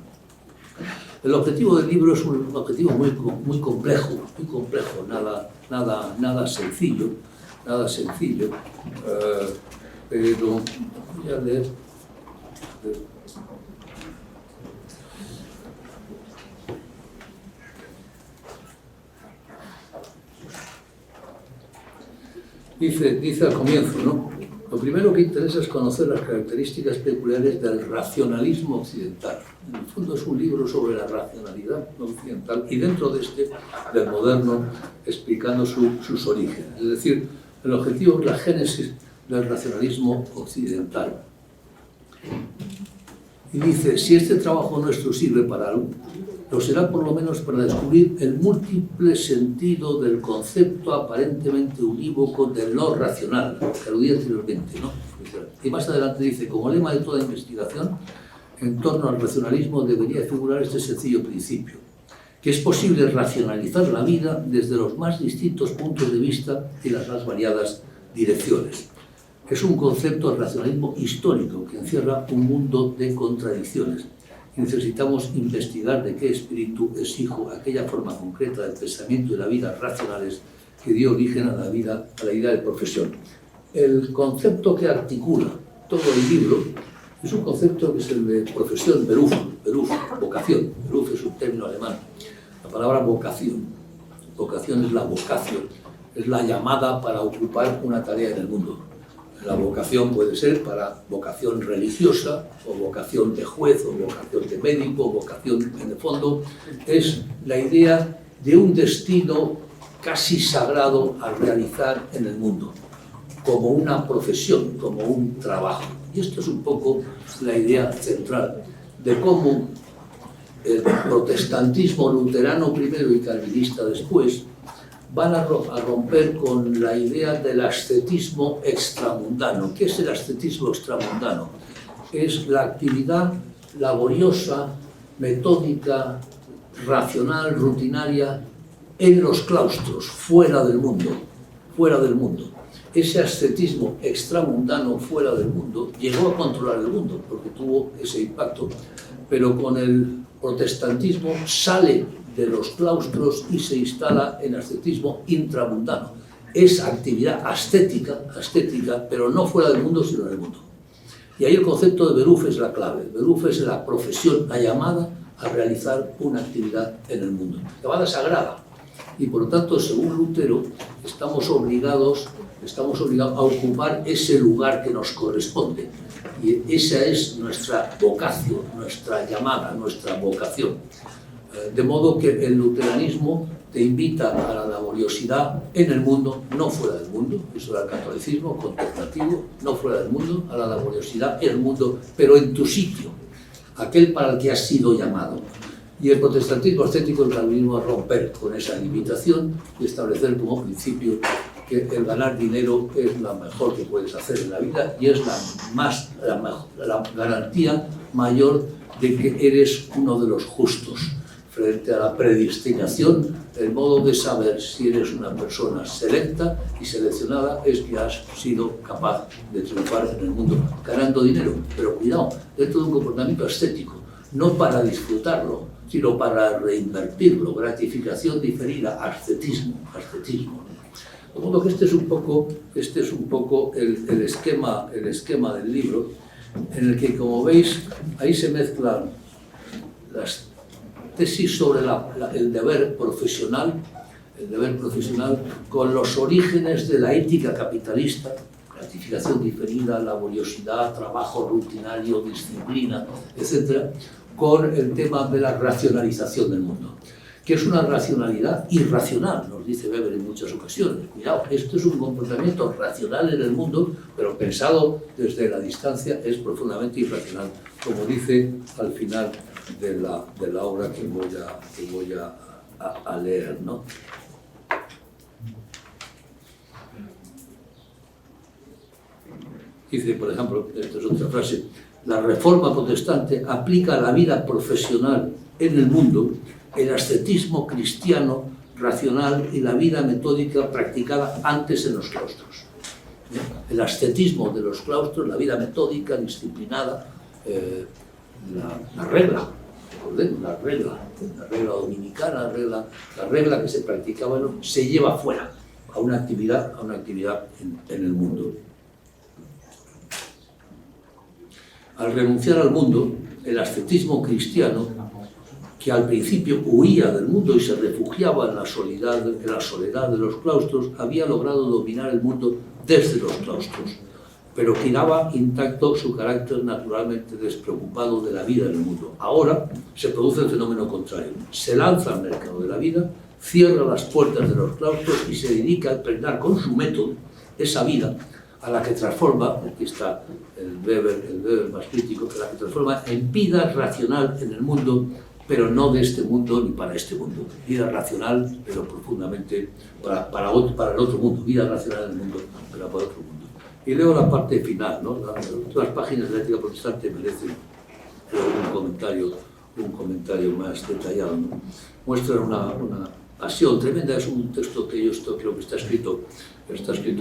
El objetivo del libro es un objetivo muy complejo, nada sencillo, pero voy a leer. Dice al comienzo, ¿no? Lo primero que interesa es conocer las características peculiares del racionalismo occidental. En el fondo es un libro sobre la racionalidad occidental y dentro de del moderno, explicando sus orígenes. Es decir, el objetivo es la génesis del racionalismo occidental. Y dice, si este trabajo nuestro sirve para algo, lo será por lo menos para descubrir el múltiple sentido del concepto aparentemente unívoco del no racional, que aludía anteriormente, ¿no? Y más adelante dice, como lema de toda investigación, en torno al racionalismo debería figurar este sencillo principio, que es posible racionalizar la vida desde los más distintos puntos de vista y las más variadas direcciones. Es un concepto del racionalismo histórico que encierra un mundo de contradicciones. Necesitamos investigar de qué espíritu es hijo aquella forma concreta del pensamiento y la vida racionales que dio origen a la idea de profesión. El concepto que articula todo el libro es un concepto que es el de profesión, Beruf, vocación. Beruf es un término alemán. La palabra vocación es la vocación, es la llamada para ocupar una tarea en el mundo. La vocación puede ser para vocación religiosa, o vocación de juez, o vocación de médico, o vocación, en el fondo, es la idea de un destino casi sagrado a realizar en el mundo, como una profesión, como un trabajo. Y esto es un poco la idea central de cómo el protestantismo luterano primero y calvinista después van a romper con la idea del ascetismo extramundano. ¿Qué es el ascetismo extramundano? Es la actividad laboriosa, metódica, racional, rutinaria, en los claustros, fuera del mundo, fuera del mundo. Ese ascetismo extramundano fuera del mundo llegó a controlar el mundo, porque tuvo ese impacto, pero con el protestantismo sale de los claustros y se instala en ascetismo intramundano. Es actividad ascética, pero no fuera del mundo, sino en el mundo. Y ahí el concepto de Beruf es la clave. Beruf es la profesión, la llamada a realizar una actividad en el mundo, llamada sagrada. Y por lo tanto, según Lutero, estamos obligados a ocupar ese lugar que nos corresponde. Y esa es nuestra vocación, nuestra llamada, nuestra vocación. De modo que el luteranismo te invita a la laboriosidad en el mundo, no fuera del mundo. Eso era el catolicismo contemplativo, no fuera del mundo, a la laboriosidad en el mundo, pero en tu sitio, aquel para el que has sido llamado. Y el protestantismo ascético, el calvinismo, a romper con esa limitación y establecer como principio que el ganar dinero es lo mejor que puedes hacer en la vida y es la garantía mayor de que eres uno de los justos. Frente a la predestinación, el modo de saber si eres una persona selecta y seleccionada es que has sido capaz de triunfar en el mundo ganando dinero. Pero cuidado, dentro de un comportamiento ascético, no para disfrutarlo, sino para reinvertirlo, gratificación diferida, ascetismo. De modo que este es un poco el esquema del libro, en el que, como veis, ahí se mezclan las tesis sobre el deber profesional con los orígenes de la ética capitalista, gratificación diferida, laboriosidad, trabajo rutinario, disciplina, etc., con el tema de la racionalización del mundo, que es una racionalidad irracional, nos dice Weber en muchas ocasiones. Cuidado, esto es un comportamiento racional en el mundo, pero pensado desde la distancia es profundamente irracional, como dice al final de la obra que voy a leer, ¿no? Dice, por ejemplo, esta es otra frase: la reforma protestante aplica a la vida profesional en el mundo el ascetismo cristiano racional y la vida metódica practicada antes en los claustros. El ascetismo de los claustros, la vida metódica, disciplinada, la regla dominicana, la regla que se practicaba, se lleva fuera a una actividad en el mundo. Al renunciar al mundo, el ascetismo cristiano, que al principio huía del mundo y se refugiaba en la soledad de los claustros, había logrado dominar el mundo desde los claustros, pero quedaba intacto su carácter naturalmente despreocupado de la vida en el mundo. Ahora se produce el fenómeno contrario. Se lanza al mercado de la vida, cierra las puertas de los claustros y se dedica a impregnar con su método esa vida a la que transforma, aquí está el Weber más crítico, a la que transforma en vida racional en el mundo, pero no de este mundo ni para este mundo. Vida racional, pero profundamente para el otro mundo. Vida racional en el mundo, pero para otro mundo. Y leo la parte final, ¿no? Las páginas de la ética protestante merecen un comentario más detallado, ¿no? Muestran una pasión tremenda. Es un texto que yo creo que está escrito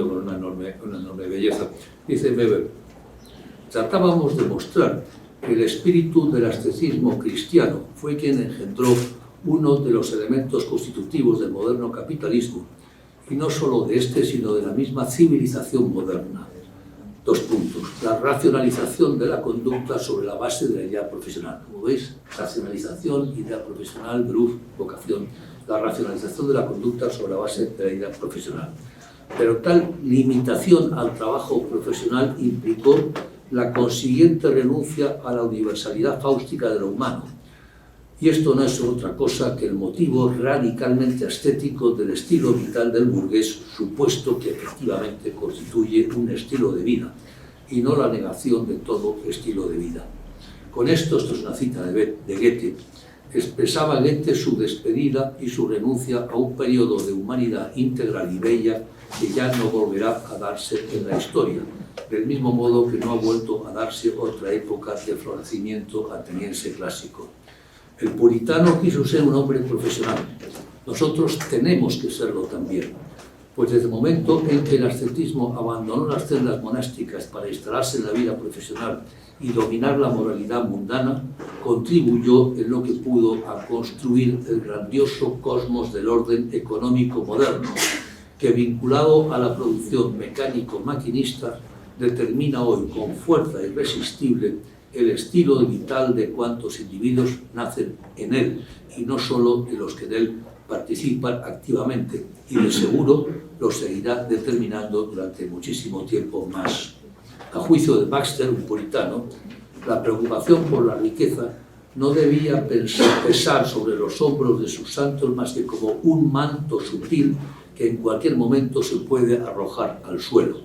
con una enorme belleza. Dice Weber: tratábamos de mostrar que el espíritu del ascetismo cristiano fue quien engendró uno de los elementos constitutivos del moderno capitalismo, y no solo de este, sino de la misma civilización moderna. 2 puntos. La racionalización de la conducta sobre la base de la idea profesional. Como veis, racionalización, idea profesional, Beruf, vocación. La racionalización de la conducta sobre la base de la idea profesional. Pero tal limitación al trabajo profesional implicó la consiguiente renuncia a la universalidad fáustica de lo humano. Y esto no es otra cosa que el motivo radicalmente estético del estilo vital del burgués, supuesto que efectivamente constituye un estilo de vida, y no la negación de todo estilo de vida. Con esto es una cita de Goethe, expresaba Goethe su despedida y su renuncia a un periodo de humanidad integral y bella que ya no volverá a darse en la historia, del mismo modo que no ha vuelto a darse otra época de florecimiento ateniense clásico. El puritano quiso ser un hombre profesional, Nosotros tenemos que serlo también, pues desde el momento en que el ascetismo abandonó las celdas monásticas para instalarse en la vida profesional y dominar la moralidad mundana, contribuyó en lo que pudo a construir el grandioso cosmos del orden económico moderno, que vinculado a la producción mecánico-maquinista determina hoy con fuerza irresistible el estilo vital de cuantos individuos nacen en él, y no solo de los que en él participan activamente, y de seguro lo seguirá determinando durante muchísimo tiempo más. A juicio de Baxter, un puritano, la preocupación por la riqueza no debía pesar sobre los hombros de sus santos más que como un manto sutil que en cualquier momento se puede arrojar al suelo.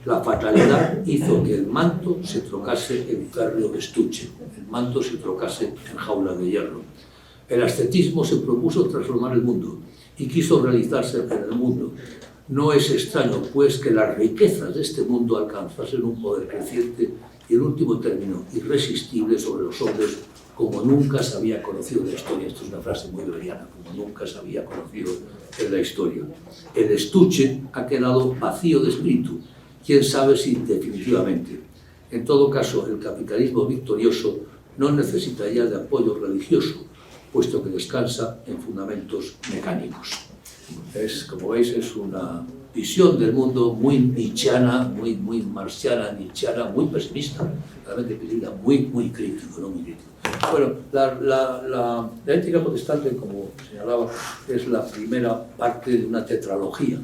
La fatalidad hizo que el manto se trocase en férreo estuche, el manto se trocase en jaula de hierro. El ascetismo se propuso transformar el mundo y quiso realizarse en el mundo. No es extraño, pues, que las riquezas de este mundo alcanzasen un poder creciente y, en último término, irresistible sobre los hombres como nunca se había conocido en la historia. Esto es una frase muy beberiana, como nunca se había conocido en la historia. El estuche ha quedado vacío de espíritu, quién sabe si definitivamente. En todo caso, el capitalismo victorioso no necesita ya de apoyo religioso, puesto que descansa en fundamentos mecánicos. Como veis, es una visión del mundo muy nietzscheana, muy marxiana, nietzscheana, muy pesimista, realmente pesimista, muy crítico, no muy crítico. Bueno, la ética protestante, como señalaba, es la primera parte de una tetralogía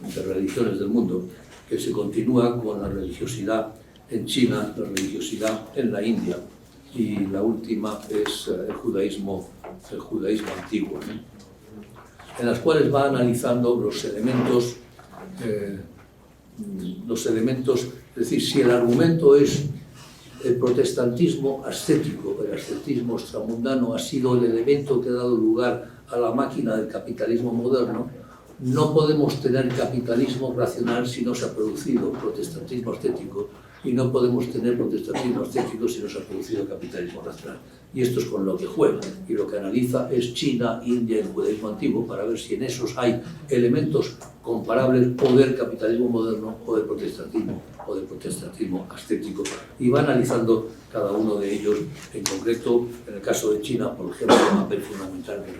de religiones del mundo, que se continúa con la religiosidad en China, la religiosidad en la India, y la última es el judaísmo antiguo, ¿no? En las cuales va analizando los elementos, es decir, si el argumento es el protestantismo ascético, el ascetismo extramundano ha sido el elemento que ha dado lugar a la máquina del capitalismo moderno, no podemos tener capitalismo racional si no se ha producido protestantismo ascético, y no podemos tener protestantismo ascético si no se ha producido capitalismo racional. Y esto es con lo que juega, y lo que analiza es China, India y el judaísmo antiguo, para ver si en esos hay elementos comparables o del capitalismo moderno o del protestantismo ascético. Y va analizando cada uno de ellos en concreto. En el caso de China, por ejemplo, el papel fundamental que ha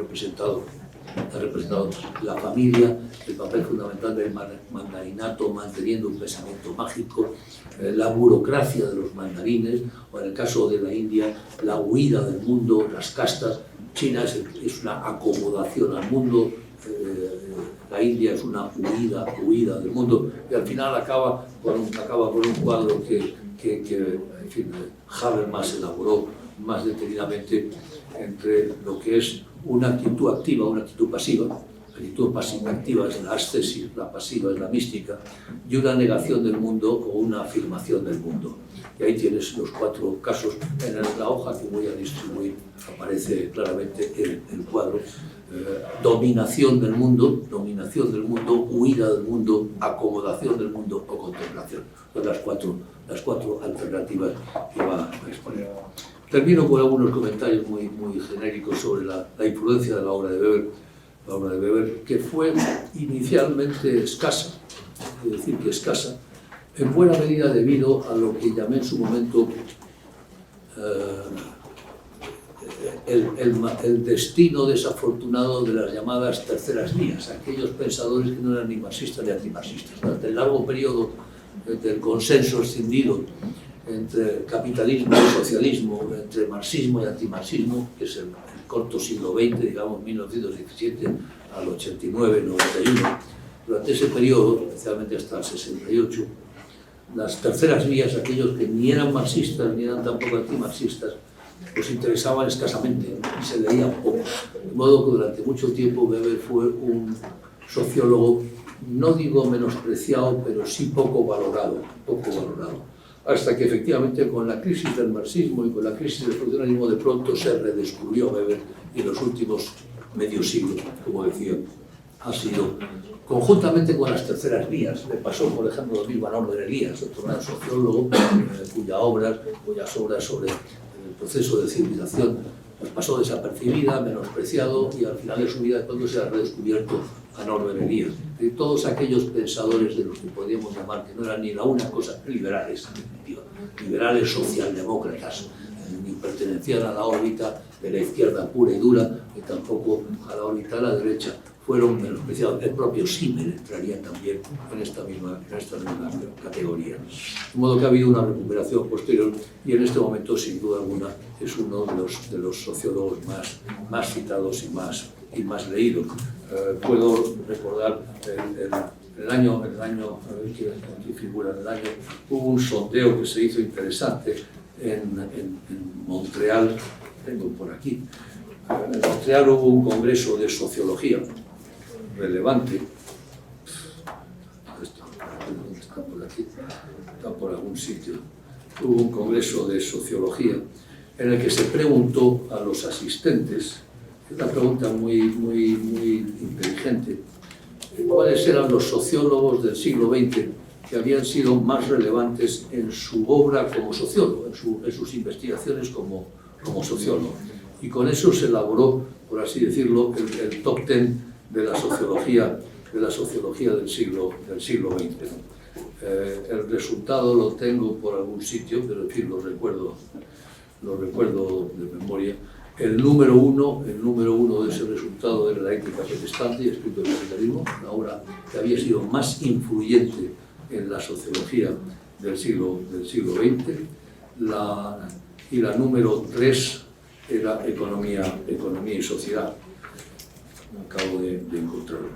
representado la familia, el papel fundamental del mandarinato manteniendo un pensamiento mágico, la burocracia de los mandarines, o en el caso de la India, la huida del mundo, las castas. China es una acomodación al mundo, la India es una huida del mundo, y al final acaba con un cuadro que en fin, Habermas elaboró más detenidamente entre lo que es una actitud activa o una actitud pasiva. La actitud activa es la ascesis, la pasiva es la mística, y una negación del mundo o una afirmación del mundo. Y ahí tienes los 4 casos. En la hoja que voy a distribuir aparece claramente el cuadro. Dominación del mundo, huida del mundo, acomodación del mundo o contemplación. Son las cuatro alternativas que va a exponer. Termino con algunos comentarios muy genéricos sobre la influencia de la obra de Weber. La obra de Weber, que fue inicialmente escasa, es decir, que escasa, en buena medida debido a lo que llamé en su momento el destino desafortunado de las llamadas terceras vías, aquellos pensadores que no eran ni marxistas ni antimarxistas. Durante el largo periodo del consenso escindido entre capitalismo y socialismo, entre marxismo y antimarxismo, que es el corto siglo XX, digamos 1917 al 89, 91, durante ese periodo, especialmente hasta el 68, las terceras vías, aquellos que ni eran marxistas ni eran tampoco antimarxistas, pues interesaban escasamente y se leían poco. De modo que durante mucho tiempo Weber fue un sociólogo, no digo menospreciado, pero sí poco valorado, hasta que efectivamente con la crisis del marxismo y con la crisis del funcionalismo de pronto se redescubrió Weber, y en los últimos medio siglo, como decía, ha sido conjuntamente con las terceras vías. Le pasó, por ejemplo, lo mismo a Norbert Elias, otro gran sociólogo, cuyas obras sobre el proceso de civilización pasó desapercibida, menospreciado, y al final de su vida cuando se ha redescubierto a Norbert Elias. De todos aquellos pensadores de los que podríamos llamar que no eran ni la una cosa, liberales, liberales socialdemócratas, ni pertenecían a la órbita de la izquierda pura y dura, ni tampoco a la órbita de la derecha, fueron menospreciados. El propio Simmel entraría también en esta misma categoría. De modo que ha habido una recuperación posterior y en este momento, sin duda alguna, es uno de los sociólogos más citados y más leídos. Puedo recordar el año, a ver qué figura en el año, hubo un sondeo que se hizo interesante en Montreal, tengo por aquí. En Montreal hubo un congreso de sociología relevante. Está por aquí, está por algún sitio. Hubo un congreso de sociología en el que se preguntó a los asistentes, una pregunta muy inteligente, cuáles eran los sociólogos del siglo XX que habían sido más relevantes en su obra como sociólogo, en sus investigaciones como sociólogo. Y con eso se elaboró, por así decirlo, el top 10 de la sociología del siglo XX. El resultado lo tengo por algún sitio, pero en fin, lo recuerdo de memoria. El número uno de ese resultado era La ética protestante y Espíritu del capitalismo, la obra que había sido más influyente en la sociología del siglo XX. Y la número 3 era Economía y Sociedad. Acabo de encontrarlo.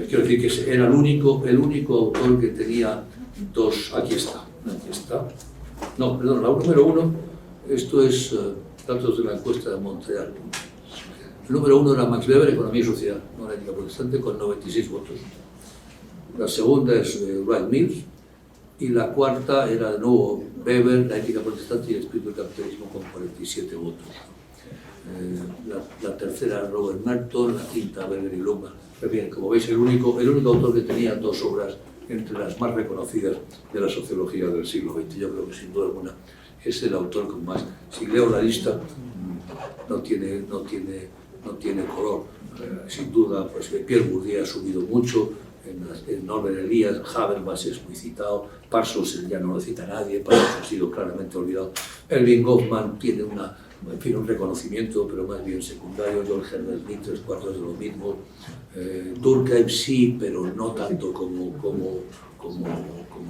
Quiero decir que era el único autor que tenía dos. Aquí está. No, perdón, la número 1, esto es datos de la encuesta de Montreal. El número 1 era Max Weber, Economía y Sociedad, no la ética protestante, con 96 votos. La segunda es Wright Mills, y la cuarta era de nuevo Weber, La ética protestante y el espíritu del capitalismo, con 47 votos. La tercera Robert Merton, la quinta Berger y Luhmann. Pero bien, como veis, el único autor que tenía dos obras entre las más reconocidas de la sociología del siglo XX. Yo creo que sin duda alguna es el autor con más. Si leo la lista, no tiene color. Sin duda, pues Pierre Bourdieu ha subido mucho, en Norbert Elias, Habermas es muy citado, Parsons ya no lo cita nadie, Parsons ha sido claramente olvidado. Erving Goffman tiene un reconocimiento, pero más bien secundario. George Herbert Mead, 3/4 de lo mismo. Durkheim sí, pero no tanto como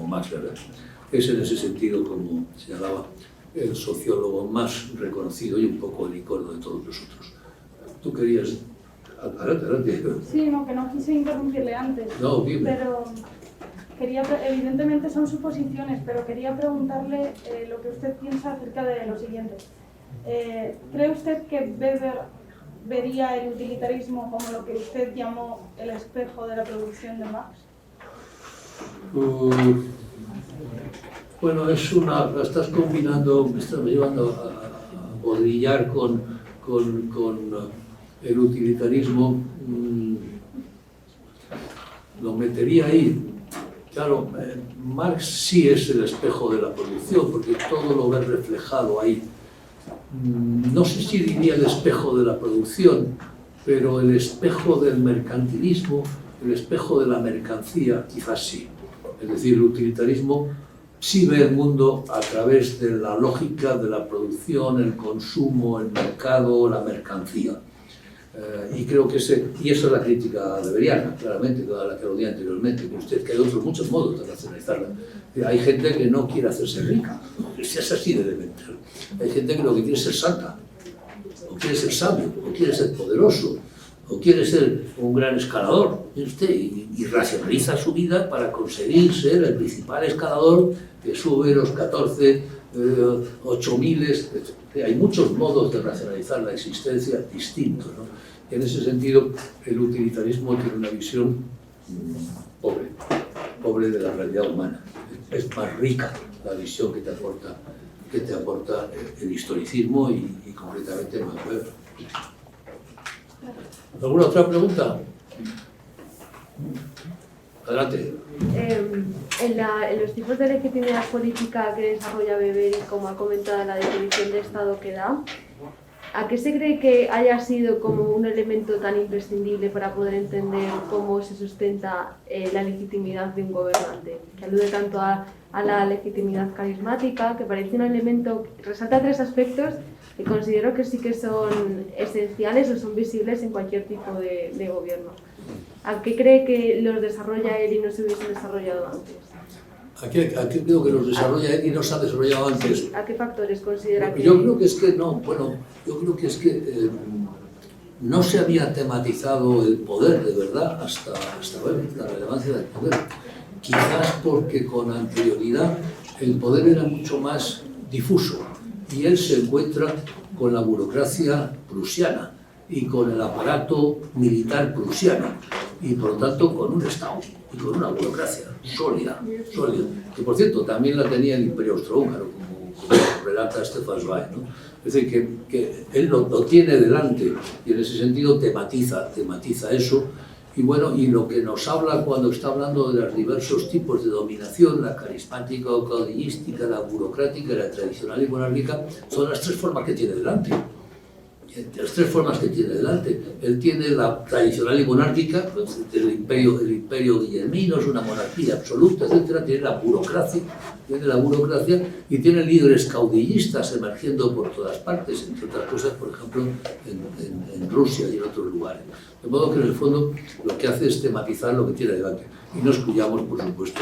Max Weber. Es en ese sentido, como señalaba, el sociólogo más reconocido y un poco el icono de todos nosotros. ¿Tú querías? Adelante. Sí, no, que no quise interrumpirle antes. No, dime. Pero evidentemente son suposiciones, pero quería preguntarle lo que usted piensa acerca de lo siguiente. ¿Cree usted que Weber vería el utilitarismo como lo que usted llamó el espejo de la producción de Marx? Bueno, la estás combinando, me estás llevando a bodrillar con el utilitarismo. Lo metería ahí. Claro, Marx sí es el espejo de la producción, porque todo lo ve reflejado ahí. No sé si diría el espejo de la producción, pero el espejo del mercantilismo, el espejo de la mercancía, quizás sí. Es decir, el utilitarismo sí ve el mundo a través de la lógica de la producción, el consumo, el mercado, la mercancía. Y creo que esa es la crítica weberiana, claramente, toda la que lo di anteriormente, que usted, que hay otros muchos modos de racionalizarla. Hay gente que no quiere hacerse rica, es así de elemental. Hay gente que lo que quiere es ser santa, o quiere ser sabio, o quiere ser poderoso, o quiere ser un gran escalador, y racionaliza su vida para conseguir ser el principal escalador que sube los 8.000. Hay muchos modos de racionalizar la existencia distintos, ¿no? Y en ese sentido, el utilitarismo tiene una visión pobre de la realidad humana. Es más rica la visión que te aporta el historicismo y concretamente Max Weber. ¿Alguna otra pregunta? Adelante. En los tipos de legitimidad política que desarrolla Weber y como ha comentado la definición de Estado que da, ¿A qué se cree que haya sido como un elemento tan imprescindible para poder entender cómo se sustenta la legitimidad de un gobernante? Que alude tanto a la legitimidad carismática, que parece un elemento, resalta 3 aspectos que considero que sí que son esenciales o son visibles en cualquier tipo de gobierno. ¿A qué cree que los desarrolla él y no se hubiesen desarrollado antes? ¿A qué creo que los desarrolla él y no se ha desarrollado antes? ¿A qué factores considera que...? Yo creo que es que no, bueno, yo creo que es que no se había tematizado el poder de verdad hasta hoy, la relevancia del poder. Quizás porque con anterioridad el poder era mucho más difuso y él se encuentra con la burocracia prusiana y con el aparato militar prusiano y por lo tanto con un Estado y con una burocracia sólida, que por cierto también la tenía el Imperio Austrohúngaro, como relata Stefan Zweig, ¿no? Es decir, que él lo tiene delante y en ese sentido tematiza eso. Y bueno, y lo que nos habla cuando está hablando de los diversos tipos de dominación, la carismática o caudillística, la burocrática, la tradicional y monárquica, son las 3 formas que tiene delante. Las 3 formas que tiene delante. Él tiene la tradicional y monárquica, pues, el imperio guillermino, es una monarquía absoluta, etcétera. Tiene la burocracia y tiene líderes caudillistas emergiendo por todas partes, entre otras cosas, por ejemplo, en Rusia y en otros lugares. De modo que en el fondo lo que hace es tematizar lo que tiene delante. Y no excluyamos, por supuesto,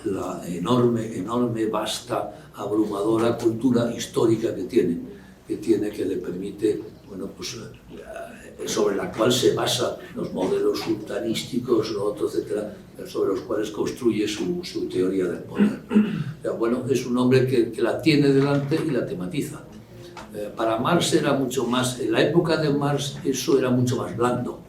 la enorme, vasta, abrumadora cultura histórica que que le permite, bueno, pues, sobre la cual se basa los modelos sultanísticos, etcétera, sobre los cuales construye su teoría del poder. Bueno, es un hombre que la tiene delante y la tematiza. Para Marx era mucho más, en la época de Marx eso era mucho más blando.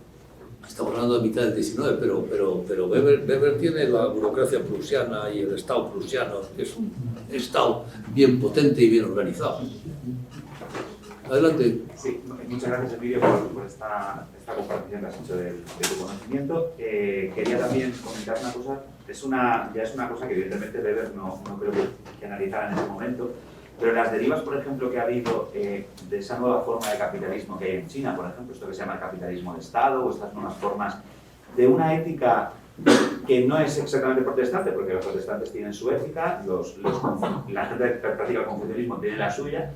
Estamos hablando de mitad del 19, pero Weber tiene la burocracia prusiana y el Estado prusiano, que es un Estado bien potente y bien organizado. Adelante. Sí, muchas gracias, Emilio, por esta compartición que has hecho de tu conocimiento. Quería también comentar una cosa, ya es una cosa que evidentemente Weber no creo que analizara en ese momento, pero las derivas, por ejemplo, que ha habido de esa nueva forma de capitalismo que hay en China, por ejemplo, esto que se llama el capitalismo de Estado, o estas nuevas formas de una ética que no es exactamente protestante, porque los protestantes tienen su ética, la gente que practica el confucianismo tiene la suya.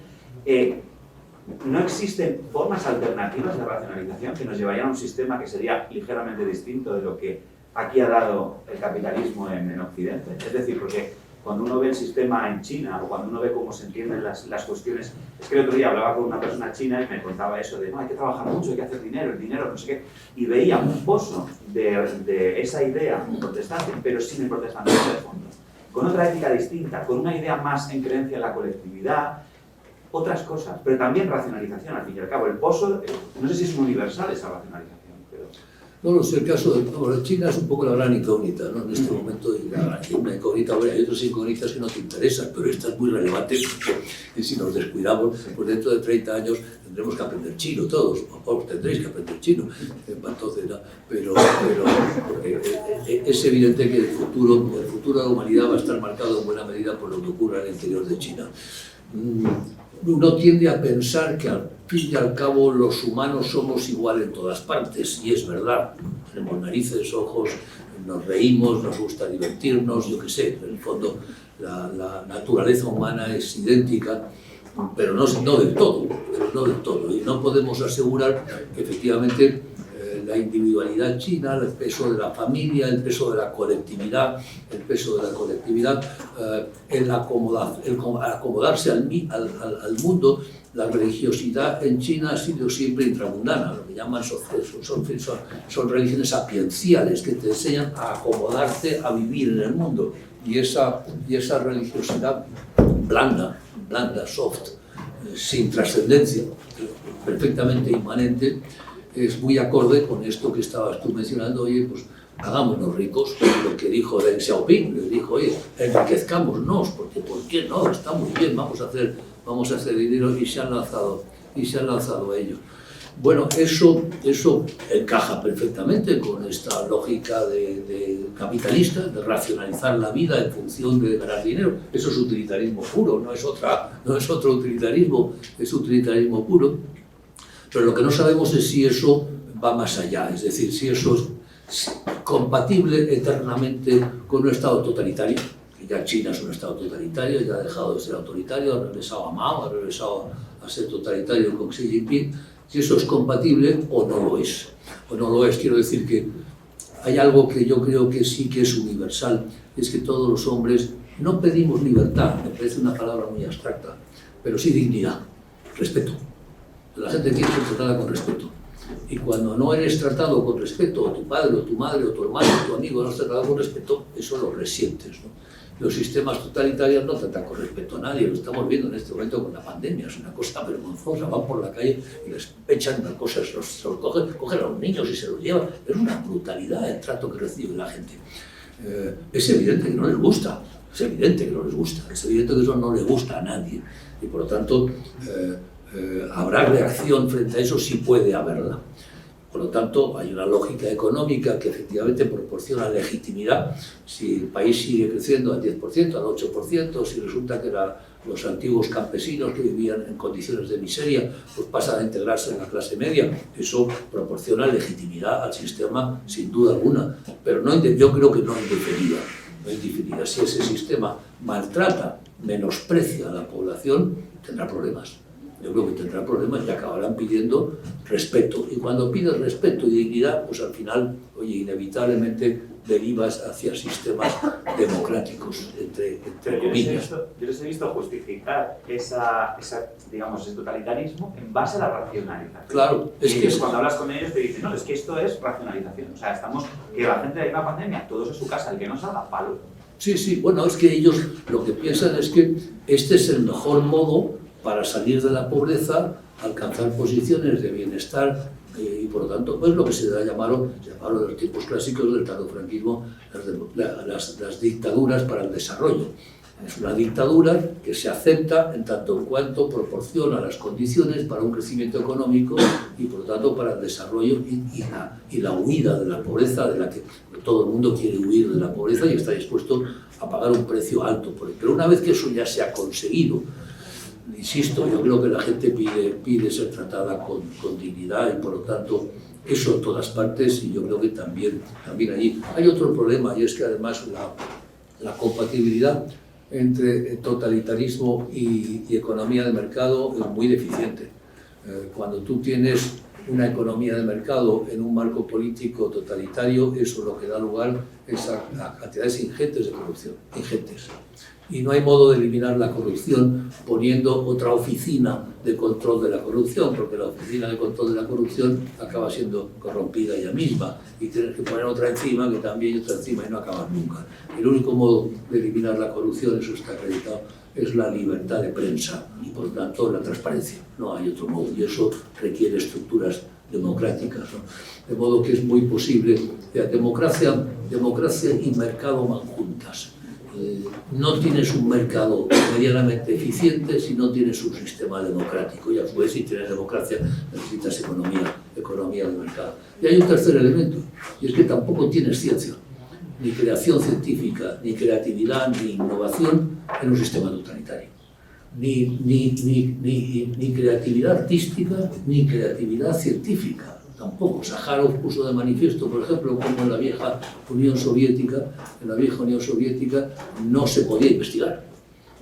¿No existen formas alternativas de racionalización que nos llevarían a un sistema que sería ligeramente distinto de lo que aquí ha dado el capitalismo en Occidente? Es decir, porque cuando uno ve el sistema en China o cuando uno ve cómo se entienden las cuestiones... Es que el otro día hablaba con una persona china y me contaba eso de no, hay que trabajar mucho, hay que hacer dinero, el dinero, no sé qué, y veía un pozo de esa idea protestante, pero sin el protestantismo de fondo, con otra ética distinta, con una idea más en creencia en la colectividad, otras cosas, pero también racionalización, al fin y al cabo. El pozo, no sé si es universal esa racionalización, pero... No lo sé, el caso de China es un poco la gran incógnita, ¿no? En este momento hay una incógnita, bueno, hay otras incógnitas que no te interesan, pero esta es muy relevante porque si nos descuidamos, pues dentro de 30 años tendremos que aprender chino todos, o tendréis que aprender chino, entonces, no, pero es evidente que el futuro de la humanidad va a estar marcado en buena medida por lo que ocurra en el interior de China. Uno tiende a pensar que al fin y al cabo los humanos somos igual en todas partes, y es verdad, tenemos narices, ojos, nos reímos, nos gusta divertirnos, yo qué sé, en el fondo la naturaleza humana es idéntica, pero no del todo, y no podemos asegurar que efectivamente la individualidad china, el peso de la familia, el peso de la colectividad, el acomodarse al mundo. La religiosidad en China ha sido siempre intramundana, lo que llaman son religiones sapienciales que te enseñan a acomodarte a vivir en el mundo, y esa religiosidad blanda, soft, sin trascendencia, perfectamente inmanente, es muy acorde con esto que estabas tú mencionando. Oye, pues hagámonos ricos, lo que dijo Deng Xiaoping, le dijo, oye, enriquezcámonos, porque ¿por qué no? Está muy bien, vamos a hacer dinero, y se han lanzado a ello. Bueno, eso encaja perfectamente con esta lógica de capitalista, de racionalizar la vida en función de ganar dinero. Eso es utilitarismo puro, no es otro utilitarismo, es utilitarismo puro. Pero lo que no sabemos es si eso va más allá, es decir, si eso es compatible eternamente con un Estado totalitario, que ya China es un Estado totalitario, ya ha dejado de ser autoritario, ha regresado a Mao, ha regresado a ser totalitario con Xi Jinping, si eso es compatible o no lo es. O no lo es, quiero decir que hay algo que yo creo que sí que es universal, es que todos los hombres no pedimos libertad, me parece una palabra muy abstracta, pero sí dignidad, respeto. La gente quiere ser tratada con respeto. Y cuando no eres tratado con respeto, o tu padre, o tu madre, o tu hermano, o tu amigo no es tratado con respeto, eso lo resientes, ¿no? Los sistemas totalitarios no tratan con respeto a nadie, lo estamos viendo en este momento con la pandemia, es una cosa vergonzosa, van por la calle y les echan unas cosas, los cogen a los niños y se los llevan, es una brutalidad el trato que recibe la gente. Es evidente que no les gusta, es evidente que no les gusta, es evidente que eso no le gusta a nadie, y por lo tanto habrá reacción frente a eso, sí puede haberla. Por lo tanto, hay una lógica económica que efectivamente proporciona legitimidad. Si el país sigue creciendo al 10%, al 8%, si resulta que los antiguos campesinos que vivían en condiciones de miseria pues pasan a integrarse en la clase media, eso proporciona legitimidad al sistema sin duda alguna. Pero no, yo creo que no indefinida. No indefinida. Si ese sistema maltrata, menosprecia a la población, tendrá problemas. Yo creo que tendrán problemas y acabarán pidiendo respeto. Y cuando pides respeto y dignidad, pues al final, oye, inevitablemente derivas hacia sistemas democráticos, entre comillas. Yo les he visto justificar ese totalitarismo en base a la racionalización. Claro, es que cuando hablas con ellos te dicen, no, es que esto es racionalización. O sea, que la gente hay una pandemia, todos en su casa, el que no salga, palo. Sí, sí, bueno, es que ellos lo que piensan es que este es el mejor modo para salir de la pobreza, alcanzar posiciones de bienestar y por lo tanto, pues lo que se llamaron en los tiempos clásicos del tardofranquismo las dictaduras para el desarrollo. Es una dictadura que se acepta en tanto en cuanto proporciona las condiciones para un crecimiento económico y por lo tanto para el desarrollo y la huida de la pobreza, de la que todo el mundo quiere huir de la pobreza y está dispuesto a pagar un precio alto por ello. Pero una vez que eso ya se ha conseguido, insisto, yo creo que la gente pide ser tratada con dignidad y por lo tanto eso en todas partes y yo creo que también allí. Hay otro problema y es que además la compatibilidad entre totalitarismo y economía de mercado es muy deficiente. Cuando tú tienes una economía de mercado en un marco político totalitario, eso lo que da lugar es a cantidades ingentes de corrupción, ingentes. Y no hay modo de eliminar la corrupción poniendo otra oficina de control de la corrupción, porque la oficina de control de la corrupción acaba siendo corrompida ella misma y tienes que poner otra encima, que también otra encima y no acabas nunca. El único modo de eliminar la corrupción, eso está acreditado, es la libertad de prensa y por lo tanto la transparencia. No hay otro modo y eso requiere estructuras democráticas, ¿no? De modo que es muy posible que democracia y mercado van juntas. No tienes un mercado medianamente eficiente si no tienes un sistema democrático y a su vez si tienes democracia necesitas economía de mercado. Y hay un tercer elemento y es que tampoco tienes ciencia, ni creación científica, ni creatividad, ni innovación en un sistema totalitario. Ni creatividad artística, ni creatividad científica. Tampoco. Sájarov puso de manifiesto, por ejemplo, como en la vieja Unión Soviética no se podía investigar.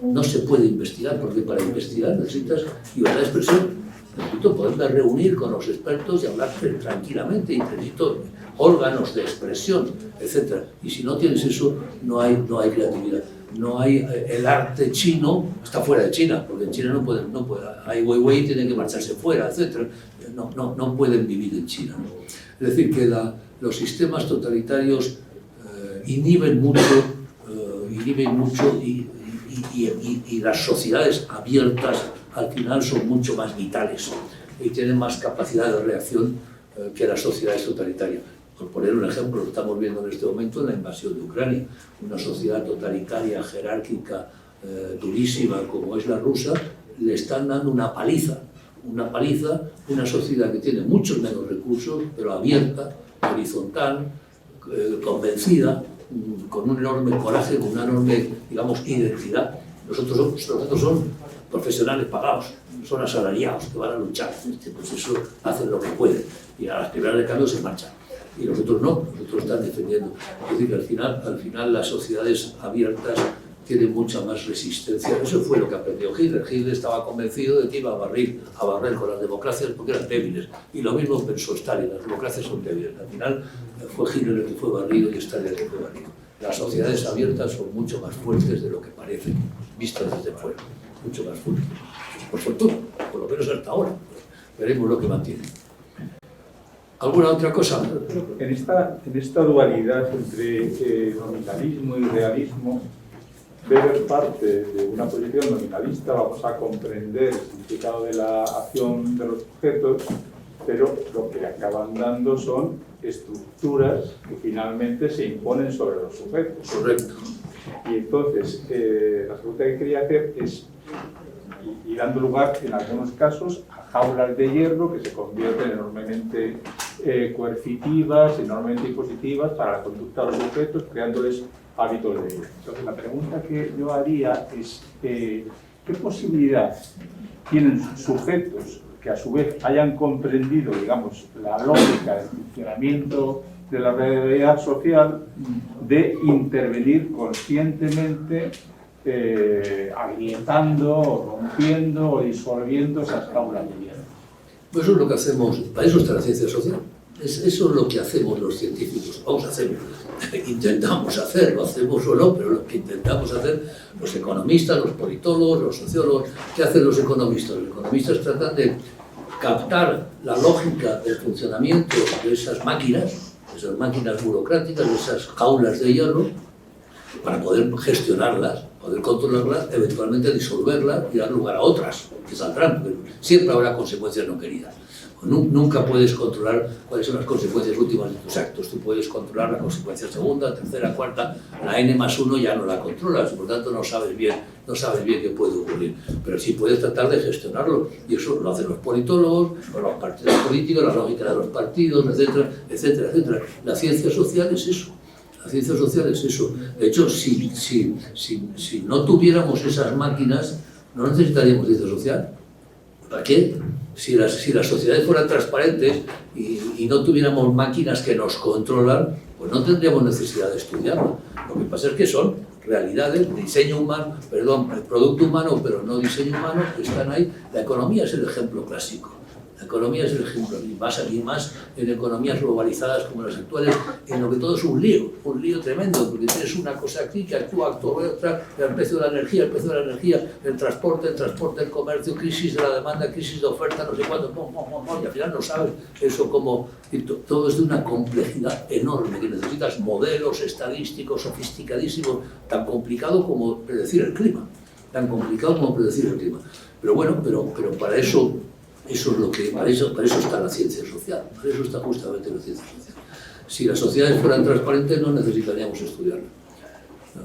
No se puede investigar, porque para investigar necesitas libertad de expresión. Necesito poderme reunir con los expertos y hablar tranquilamente, y necesito órganos de expresión, etc. Y si no tienes eso, no hay creatividad. No hay el arte chino, está fuera de China, porque en China no puede hay Weiwei, tienen que marcharse fuera, etc. No pueden vivir en China, ¿no? Es decir, que los sistemas totalitarios inhiben mucho y las sociedades abiertas al final son mucho más vitales y tienen más capacidad de reacción que las sociedades totalitarias. Por poner un ejemplo, lo estamos viendo en este momento en la invasión de Ucrania. Una sociedad totalitaria, jerárquica, durísima como es la rusa, le están dando una paliza, una sociedad que tiene muchos menos recursos, pero abierta, horizontal, convencida, con un enorme coraje, con una enorme, digamos, identidad. Nosotros somos profesionales pagados, son asalariados, que van a luchar, pues eso hacen lo que pueden, y a las primeras de cambio se marchan. Y nosotros no, nosotros están defendiendo. Es decir, que al final las sociedades abiertas tienen mucha más resistencia. Eso fue lo que aprendió Hitler. Hitler estaba convencido de que iba a barrer con las democracias porque eran débiles. Y lo mismo pensó Stalin, las democracias son débiles. Al final fue Hitler el que fue barrido y Stalin el que fue barrido. Las sociedades abiertas son mucho más fuertes de lo que parecen, vistas desde fuera. Mucho más fuertes. Por fortuna, por lo menos hasta ahora. Veremos lo que mantiene. ¿Alguna otra cosa? En esta dualidad entre nominalismo y realismo, Weber parte de una posición nominalista, vamos a comprender el significado de la acción de los sujetos, pero lo que acaban dando son estructuras que finalmente se imponen sobre los sujetos. Correcto. Y entonces, la pregunta que quería hacer es, y dando lugar en algunos casos a jaulas de hierro que se convierten enormemente coercitivas, enormemente impositivas para la conducta de los sujetos, creándoles hábitos de vida. Entonces, la pregunta que yo haría es, ¿qué posibilidad tienen sujetos que a su vez hayan comprendido, digamos, la lógica del funcionamiento de la realidad social de intervenir conscientemente agrietando, rompiendo o disolviendo esas jaulas de hierro? Pues eso es lo que hacemos, para eso está la ciencia social. Eso es lo que hacemos los científicos. Vamos a hacerlo. Intentamos hacerlo, hacemos o no, pero lo que intentamos hacer los economistas, los politólogos, los sociólogos. ¿Qué hacen los economistas? Los economistas tratan de captar la lógica del funcionamiento de esas máquinas burocráticas, de esas jaulas de hierro, para poder gestionarlas, poder controlarlas, eventualmente disolverlas y dar lugar a otras que saldrán, pero siempre habrá consecuencias no queridas. Nunca puedes controlar cuáles son las consecuencias últimas de tus actos. Tú puedes controlar la consecuencia segunda, tercera, cuarta, la n+1 ya no la controlas, por tanto no sabes bien qué puede ocurrir. Pero sí puedes tratar de gestionarlo, y eso lo hacen los politólogos, los partidos políticos, la lógica de los partidos, etcétera, etcétera, etcétera. La ciencia social es eso. La ciencia social es eso. De hecho, si no tuviéramos esas máquinas, no necesitaríamos ciencia social. ¿Para qué? Si las sociedades fueran transparentes y no tuviéramos máquinas que nos controlan, pues no tendríamos necesidad de estudiarlo. Lo que pasa es que son realidades, diseño humano, producto humano, pero no diseño humano, que están ahí. La economía es el ejemplo clásico. La economía es el ejemplo, y más en economías globalizadas como las actuales, en lo que todo es un lío tremendo, porque tienes una cosa aquí que actúa otra, el precio de la energía, el transporte, el comercio, crisis de la demanda, crisis de oferta, no sé cuánto, y al final no sabes eso como... Todo es de una complejidad enorme, que necesitas modelos estadísticos sofisticadísimos, tan complicado como predecir el clima, Pero bueno, pero para eso... para eso está la ciencia social, para eso está justamente la ciencia social. Si las sociedades fueran transparentes no necesitaríamos estudiarla.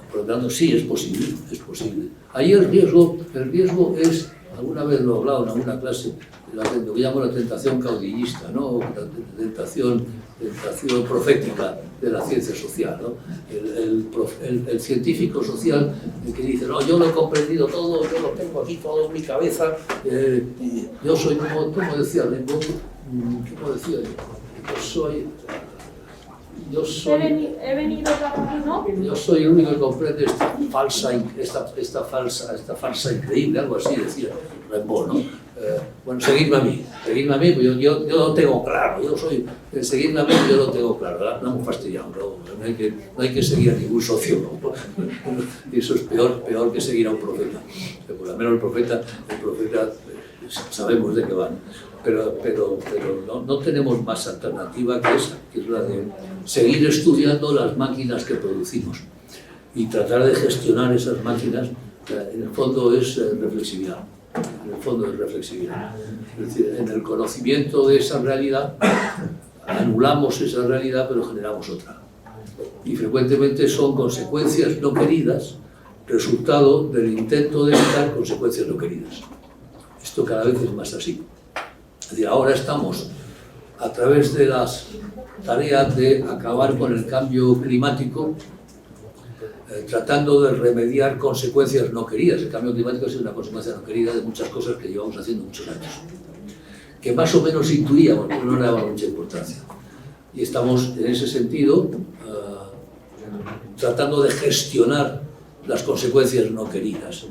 Por lo tanto, sí, es posible. Ahí el riesgo es, alguna vez lo he hablado en alguna clase, lo que llamo la tentación caudillista, ¿no? La tentación profética de la ciencia social, ¿no? El científico social que dice, no, yo lo he comprendido todo, yo lo tengo aquí todo en mi cabeza, yo soy, ¿cómo decía Rimbaud? Yo soy el único que comprende esta falsa increíble, algo así decía Rimbaud, ¿no? Bueno, seguidme a mí, pues yo lo tengo claro, seguidme a mí, yo lo tengo claro, ¿verdad? No hemos fastidiado, no hay que seguir a ningún sociólogo, y eso es peor que seguir a un profeta, por lo menos el profeta sabemos de qué van. Pero no tenemos más alternativa que esa, que es la de seguir estudiando las máquinas que producimos y tratar de gestionar esas máquinas. En el fondo es reflexividad. Es decir, en el conocimiento de esa realidad anulamos esa realidad, pero generamos otra. Y frecuentemente son consecuencias no queridas, resultado del intento de evitar consecuencias no queridas. Esto cada vez es más así. Es decir, ahora estamos, a través de las tareas de acabar con el cambio climático, tratando de remediar consecuencias no queridas. El cambio climático ha sido una consecuencia no querida de muchas cosas que llevamos haciendo muchos años, que más o menos intuíamos, pero no le dábamos mucha importancia. Y estamos, en ese sentido, tratando de gestionar las consecuencias no queridas.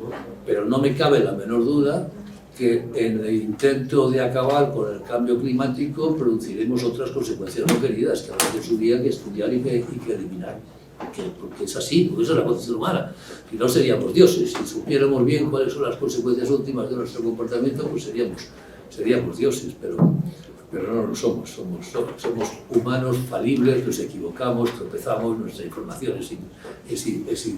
Pero no me cabe la menor duda que en el intento de acabar con el cambio climático produciremos otras consecuencias no queridas que habrá que estudiar, que estudiar y que eliminar. Porque es así, porque eso es la condición humana. Si no seríamos dioses, si supiéramos bien cuáles son las consecuencias últimas de nuestro comportamiento, pues seríamos dioses, pero no lo somos. Somos humanos falibles, nos equivocamos, tropezamos, nuestra información es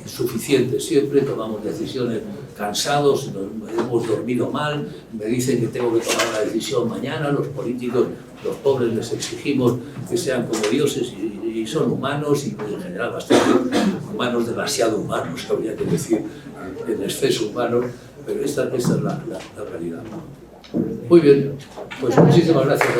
insuficiente siempre, tomamos decisiones cansados, hemos dormido mal, me dicen que tengo que tomar una decisión mañana, los políticos, los pobres les exigimos que sean como dioses y son humanos y en general bastante humanos, demasiado humanos, habría que decir, en exceso humanos, pero esta es la realidad. Muy bien, pues muchísimas gracias.